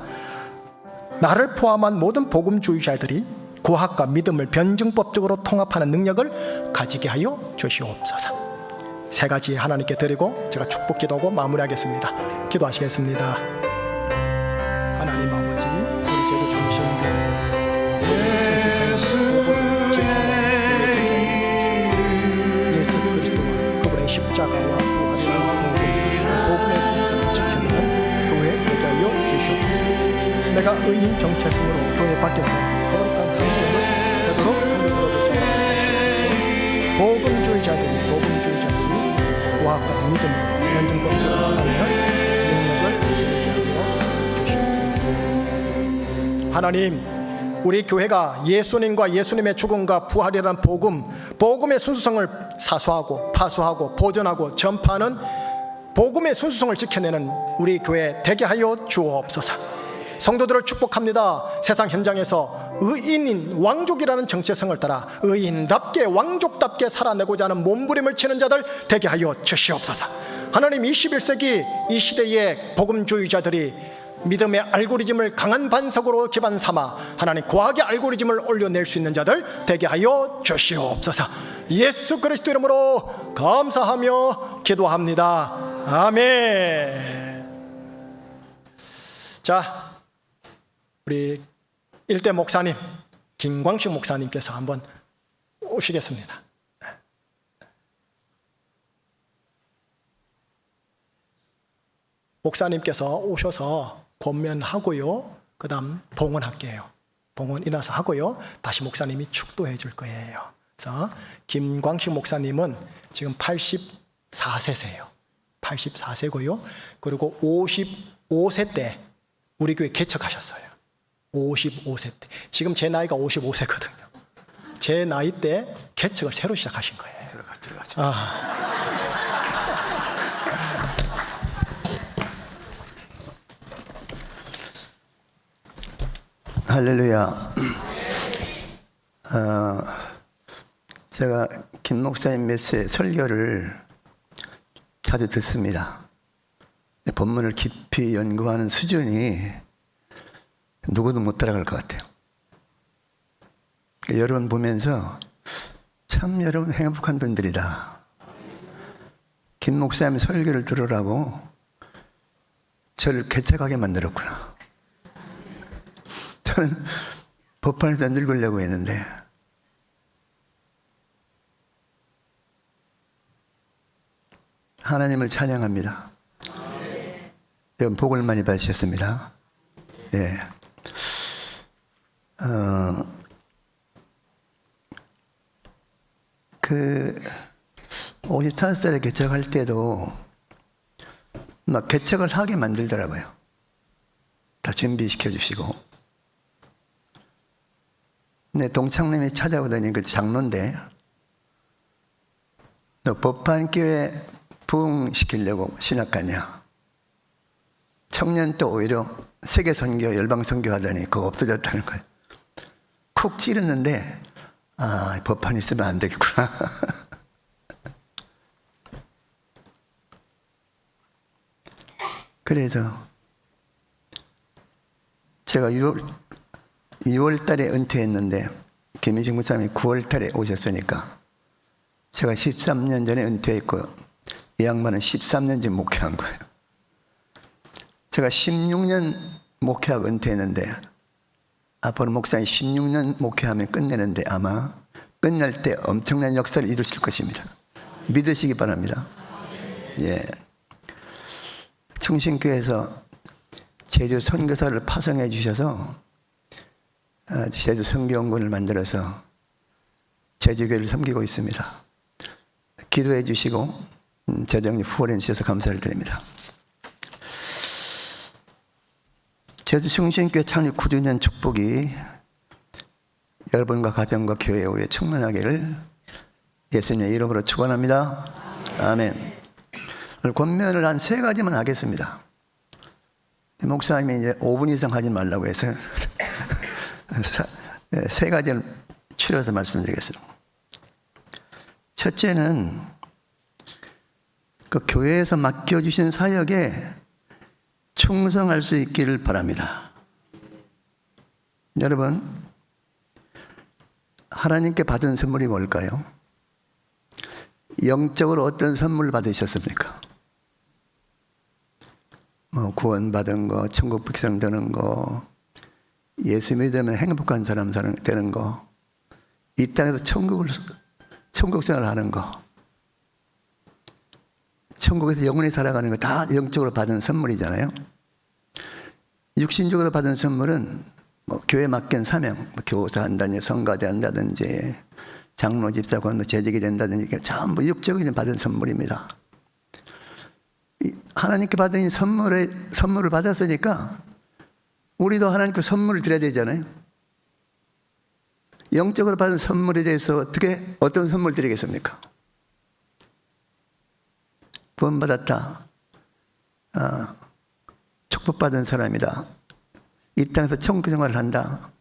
나를 포함한 모든 복음주의자들이 구학과 믿음을 변증법적으로 통합하는 능력을 가지게 하여 주시옵소서. 세 가지 하나님께 드리고 제가 축복 기도하고 마무리하겠습니다. 기도하시겠습니다. 하나님 아버지, 우리 제도 중심에 예수 그리스도와 그분의 십자가와 복음의 순수성을 지키는 교회 되게 하여 주시옵소서. 내가 의인 정체성으로 교회 밖에서 거룩한 삶을 되도록 성령으로 되게 복음주의자들이 구학과 믿음으로 변증법적으로 하는 능력을 되게 하여 주시옵소서. 하나님, 우리 교회가 예수님과 예수님의 죽음과 부활이라는 복음의 순수성을 사수하고 파수하고 보존하고 전파하는 복음의 순수성을 지켜내는 우리 교회 되게 하여 주옵소서. 성도들을 축복합니다. 세상 현장에서 의인인 왕족이라는 정체성을 따라 의인답게 왕족답게 살아내고자 하는 몸부림을 치는 자들 되게 하여 주시옵소서. 하나님, 21세기 이 시대의 복음주의자들이 믿음의 알고리즘을 강한 반석으로 기반 삼아 하나님 과학의 알고리즘을 올려낼 수 있는 자들 되게 하여 주시옵소서. 예수 그리스도 이름으로 감사하며 기도합니다. 아멘. 자, 우리 일대 목사님 김광식 목사님께서 한번 오시겠습니다. 목사님께서 오셔서 권면하고요, 그 다음 봉헌할게요. 봉헌 인하사 하고요. 다시 목사님이 축도해 줄 거예요. 그래서 김광식 목사님은 지금 84세세요. 84세고요. 그리고 55세 때 우리 교회 개척하셨어요. 55세 때. 지금 제 나이가 55세거든요. 제 나이 때 개척을 새로 시작하신 거예요. 할렐루야. 제가 김 목사님 메시지 설교를 자주 듣습니다. 본문을 깊이 연구하는 수준이 누구도 못 따라갈 것 같아요. 여러분 보면서 참 여러분 행복한 분들이다. 김 목사님 설교를 들으라고 저를 개척하게 만들었구나. 저는 법안에서 늙으려고 했는데 하나님을 찬양합니다. 여러분 복을 많이 받으셨습니다. 예. 55살에 개척할 때도 막 개척을 하게 만들더라고요. 다 준비시켜 주시고. 내 동창님이 찾아오더니 그 장로인데 너 법안교회 부흥시키려고 신학 가냐? 청년 때 오히려 세계선교, 열방선교 하더니 그거 없어졌다는 거예요. 콕 찌르는데 법안 있으면 안 되겠구나. 그래서 제가 6월 달에 은퇴했는데 김희중 목사님이 9월 달에 오셨으니까 제가 13년 전에 은퇴했고 이 양반은 13년 전 목회한 거예요. 제가 16년 목회하고 은퇴했는데 앞으로 목사님 16년 목회하면 끝내는데 아마 끝날 때 엄청난 역사를 이루실 것입니다. 믿으시기 바랍니다. 예. 충신교회에서 제주 선교사를 파송해 주셔서 제주 선교연구원을 만들어서 제주교회를 섬기고 있습니다. 기도해 주시고 재정리 후원해 주셔서 감사를 드립니다. 제주 충신교회 창립 9주년 축복이 여러분과 가정과 교회 후에 충만하기를 예수님의 이름으로 축원합니다. 아멘. 오늘 권면을 한 3가지만 하겠습니다. 목사님이 이제 5분 이상 하지 말라고 해서 3가지를 추려서 말씀드리겠습니다. 첫째는 그 교회에서 맡겨주신 사역에 충성할 수 있기를 바랍니다. 여러분, 하나님께 받은 선물이 뭘까요? 영적으로 어떤 선물 받으셨습니까? 구원받은 거, 천국 백성 되는 거, 예수 믿으면 행복한 사람 되는 거, 이 땅에서 천국 생활을 하는 거, 천국에서 영원히 살아가는 거 다 영적으로 받은 선물이잖아요. 육신적으로 받은 선물은 교회 맡긴 사명, 교사 한다든지 성가대 한다든지 장로 집사관 재직이 된다든지 전부 육적인 받은 선물입니다. 하나님께 받은 선물을 받았으니까 우리도 하나님께 선물을 드려야 되잖아요. 영적으로 받은 선물에 대해서 어떤 선물 드리겠습니까? 구원받았다. 축복받은 사람이다. 이 땅에서 천국 생활을 한다.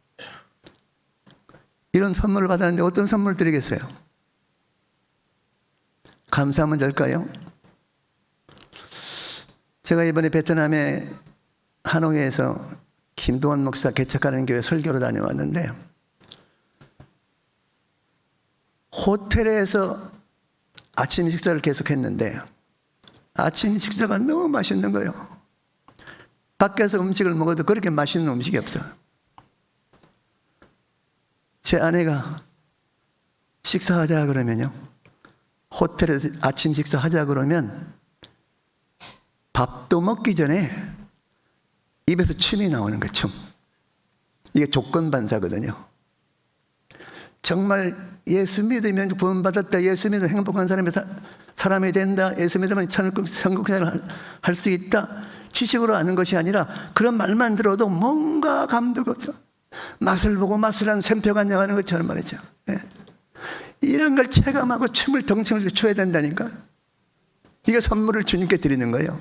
이런 선물을 받았는데 어떤 선물을 드리겠어요? 감사하면 될까요? 제가 이번에 베트남의 하노이에서 김도환 목사 개척하는 교회 설교로 다녀왔는데 호텔에서 아침 식사를 계속했는데 아침 식사가 너무 맛있는 거예요. 밖에서 음식을 먹어도 그렇게 맛있는 음식이 없어요. 제 아내가 식사하자 그러면요, 호텔에서 아침 식사하자 그러면 밥도 먹기 전에 입에서 침이 나오는 거예요. 침. 이게 조건반사거든요. 정말 예수 믿으면 구원받았다, 예수 믿으면 행복한 사람이 된다, 예수 믿으면 천국 생활을 할 수 있다, 지식으로 아는 것이 아니라 그런 말만 들어도 뭔가 감동이죠. 맛을 보고 맛을 한 샘표가 나가는 것처럼 말이죠. 예. 이런 걸 체감하고 춤을 동성을 춰야 된다니까. 이게 선물을 주님께 드리는 거예요.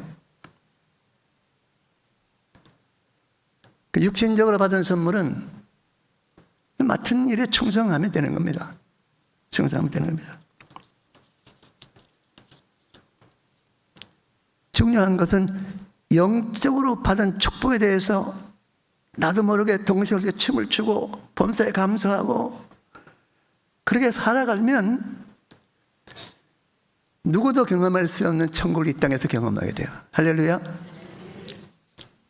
그 육신적으로 받은 선물은 맡은 일에 충성하면 되는 겁니다. 충성하면 되는 겁니다. 중요한 것은 영적으로 받은 축복에 대해서 나도 모르게 동시에 춤을 추고 범사에 감사하고 그렇게 살아가면 누구도 경험할 수 없는 천국을 이 땅에서 경험하게 돼요. 할렐루야.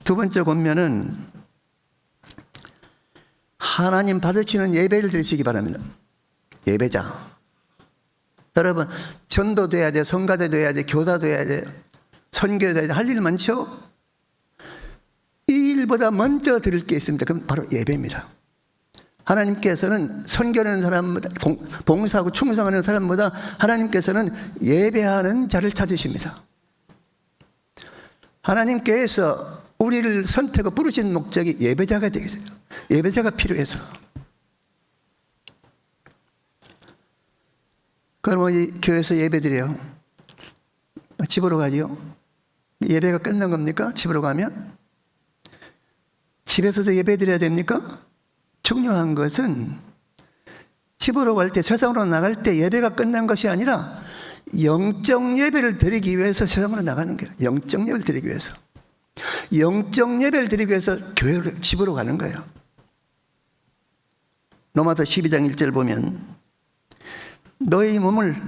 두 번째 권면은 하나님 받으시는 예배를 드리시기 바랍니다. 예배자. 여러분, 전도도 해야 돼, 성가대도 해야 돼, 교사도 해야 돼, 선교도 해야 돼. 할 일 많죠? 이 일보다 먼저 드릴 게 있습니다. 그럼 바로 예배입니다. 하나님께서는 선교하는 사람보다, 봉사하고 충성하는 사람보다 하나님께서는 예배하는 자를 찾으십니다. 하나님께서 우리를 선택하고 부르신 목적이 예배자가 되겠어요. 예배자가 필요해서. 그럼 이 교회에서 예배드려요. 집으로 가지요. 예배가 끝난 겁니까? 집으로 가면? 집에서도 예배드려야 됩니까? 중요한 것은 집으로 갈 때, 세상으로 나갈 때 예배가 끝난 것이 아니라 영적 예배를 드리기 위해서 세상으로 나가는 거예요. 영적 예배를 드리기 위해서. 영적 예배를 드리기 위해서 교회로, 집으로 가는 거예요. 로마서 12장 1절 보면 너희 몸을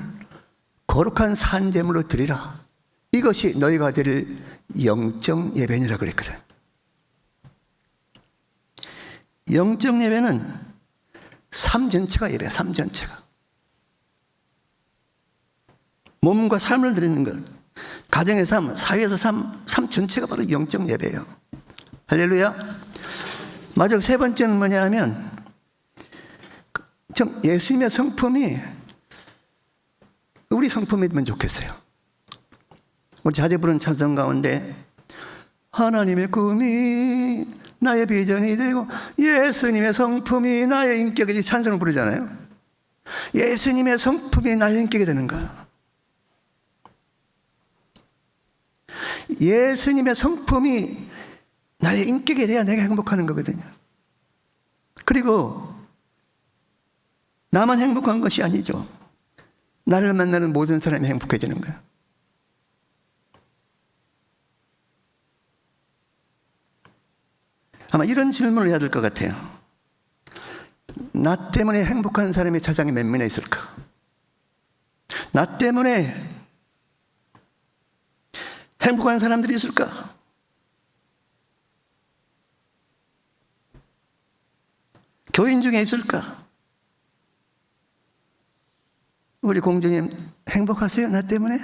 거룩한 산제물로 드리라. 이것이 너희가 드릴 영적 예배니라 그랬거든. 영적 예배는 삶 전체가 예배야. 삶 전체가. 몸과 삶을 드리는 것, 가정의 삶, 사회에서 삶 전체가 바로 영적 예배예요. 할렐루야. 마지막 세 번째는 뭐냐 하면 좀 예수님의 성품이 우리 성품이면 좋겠어요. 우리 자주 부르는 찬송 가운데 하나님의 꿈이 나의 비전이 되고 예수님의 성품이 나의 인격이 찬송을 부르잖아요. 예수님의 성품이 나의 인격이 되는 거야. 예수님의 성품이 나의 인격이 돼야 내가 행복하는 거거든요. 그리고 나만 행복한 것이 아니죠. 나를 만나는 모든 사람이 행복해지는 거야. 아마 이런 질문을 해야 될 것 같아요. 나 때문에 행복한 사람이 세상에 몇 명이나 있을까? 나 때문에 행복한 사람들이 있을까? 교인 중에 있을까? 우리 공주님 행복하세요? 나 때문에?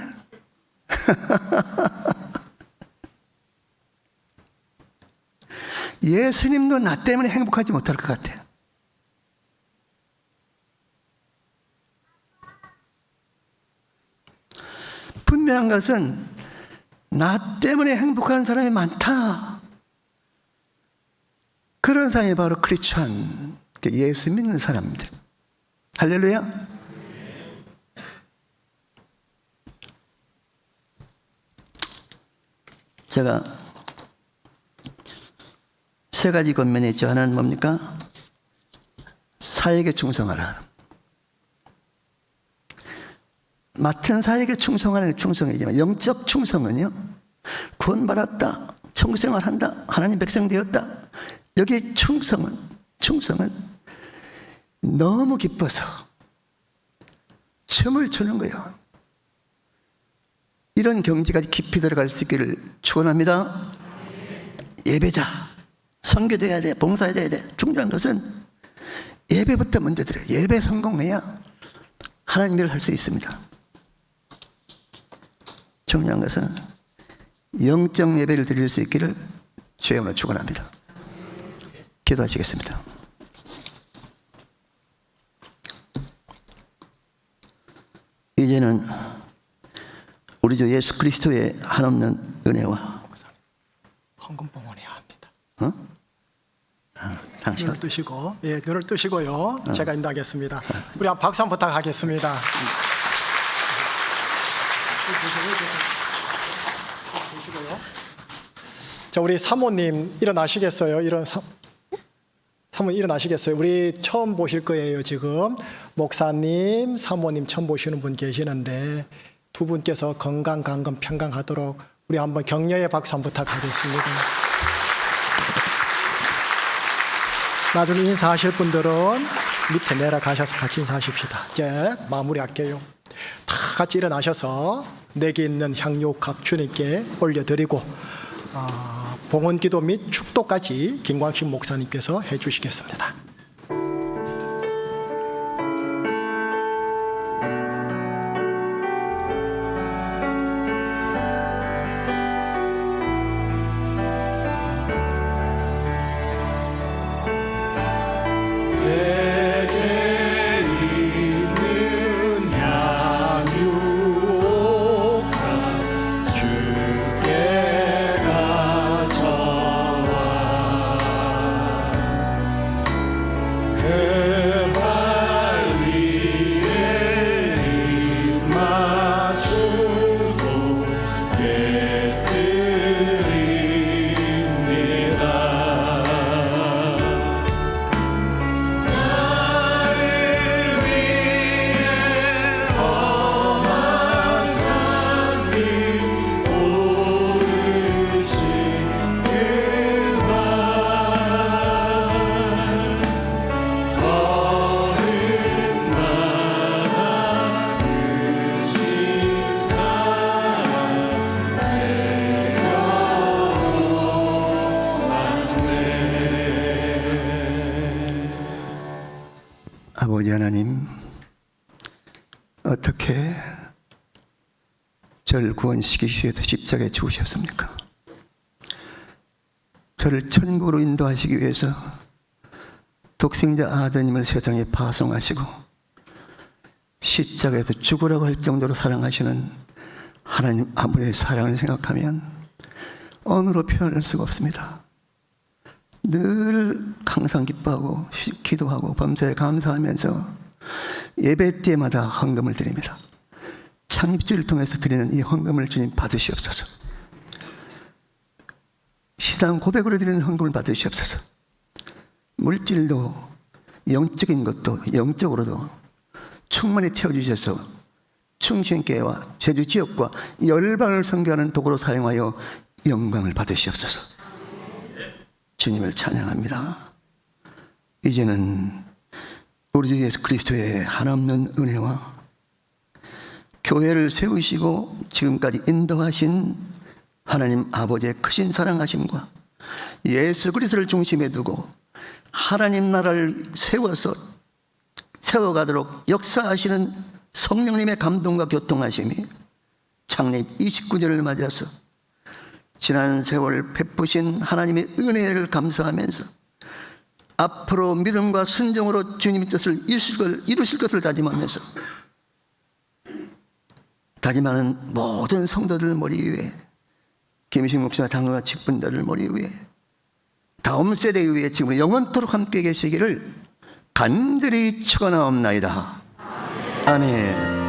예수님도 나 때문에 행복하지 못할 것 같아요. 분명한 것은 나 때문에 행복한 사람이 많다. 그런 사람이 바로 크리스찬, 예수 믿는 사람들. 할렐루야. 제가 세 가지 권면이 있죠. 하나는 뭡니까? 사역에 충성하라. 맡은 사역에 충성하는 게 충성이지만 영적 충성은요, 구원받았다, 천국생활한다, 하나님 백성 되었다. 여기 충성은 너무 기뻐서 춤을 추는 거예요. 이런 경지까지 깊이 들어갈 수 있기를 축원합니다. 예배자, 선교돼야 돼, 봉사해야 돼. 중요한 것은 예배부터 먼저 드려요. 예배 성공해야 하나님 일을 할 수 있습니다. 중요한 것은 영적 예배를 드릴 수 있기를 주의 이름으로 축원합니다. 기도하시겠습니다. 이제는 우리 주 예수 그리스도의 한없는 은혜와 헌금 봉헌해야 합니다. 당신 눈을 뜨시고, 예, 눈을 뜨시고요. 제가 인도하겠습니다. 우리 한 박수 한번 부탁하겠습니다. 자, 우리 사모님 일어나시겠어요? 사모님 일어나시겠어요? 우리 처음 보실 거예요, 지금. 목사님, 사모님 처음 보시는 분 계시는데 두 분께서 건강, 강건, 평강하도록 우리 한번 격려의 박수 한번 부탁하겠습니다. 나중에 인사하실 분들은 밑에 내려가셔서 같이 인사하십시다. 이제 마무리할게요. 다 같이 일어나셔서 내게 있는 향유값 주님께 올려드리고 봉헌기도 및 축도까지 김광식 목사님께서 해주시겠습니다. 아버지 하나님, 어떻게 저를 구원시키기 위해서 십자가에 죽으셨습니까? 저를 천국으로 인도하시기 위해서 독생자 아드님을 세상에 파송하시고 십자가에서 죽으라고 할 정도로 사랑하시는 하나님 아버지의 사랑을 생각하면 언어로 표현할 수가 없습니다. 늘 항상 기뻐하고 기도하고 범사에 감사하면서 예배 때마다 헌금을 드립니다. 창립주를 통해서 드리는 이 헌금을 주님 받으시옵소서. 신앙 고백으로 드리는 헌금을 받으시옵소서. 물질도 영적인 것도 영적으로도 충만히 채워주셔서 충신교회와 제주지역과 열방을 선교하는 도구로 사용하여 영광을 받으시옵소서. 주님을 찬양합니다. 이제는 우리 주 예수 그리스도의 한없는 은혜와 교회를 세우시고 지금까지 인도하신 하나님 아버지의 크신 사랑하심과 예수 그리스도를 중심에 두고 하나님 나라를 세워가도록 역사하시는 성령님의 감동과 교통하심이 창립 29년을 맞아서 지난 세월 베푸신 하나님의 은혜를 감사하면서 앞으로 믿음과 순종으로 주님의 뜻을 이루실 것을 다짐하면서 다짐하는 모든 성도들 머리 위에 김희식 목사 당과 직분들을 머리 위에 다음 세대 위에 지금 영원토록 함께 계시기를 간절히 축원하옵나이다. 아멘.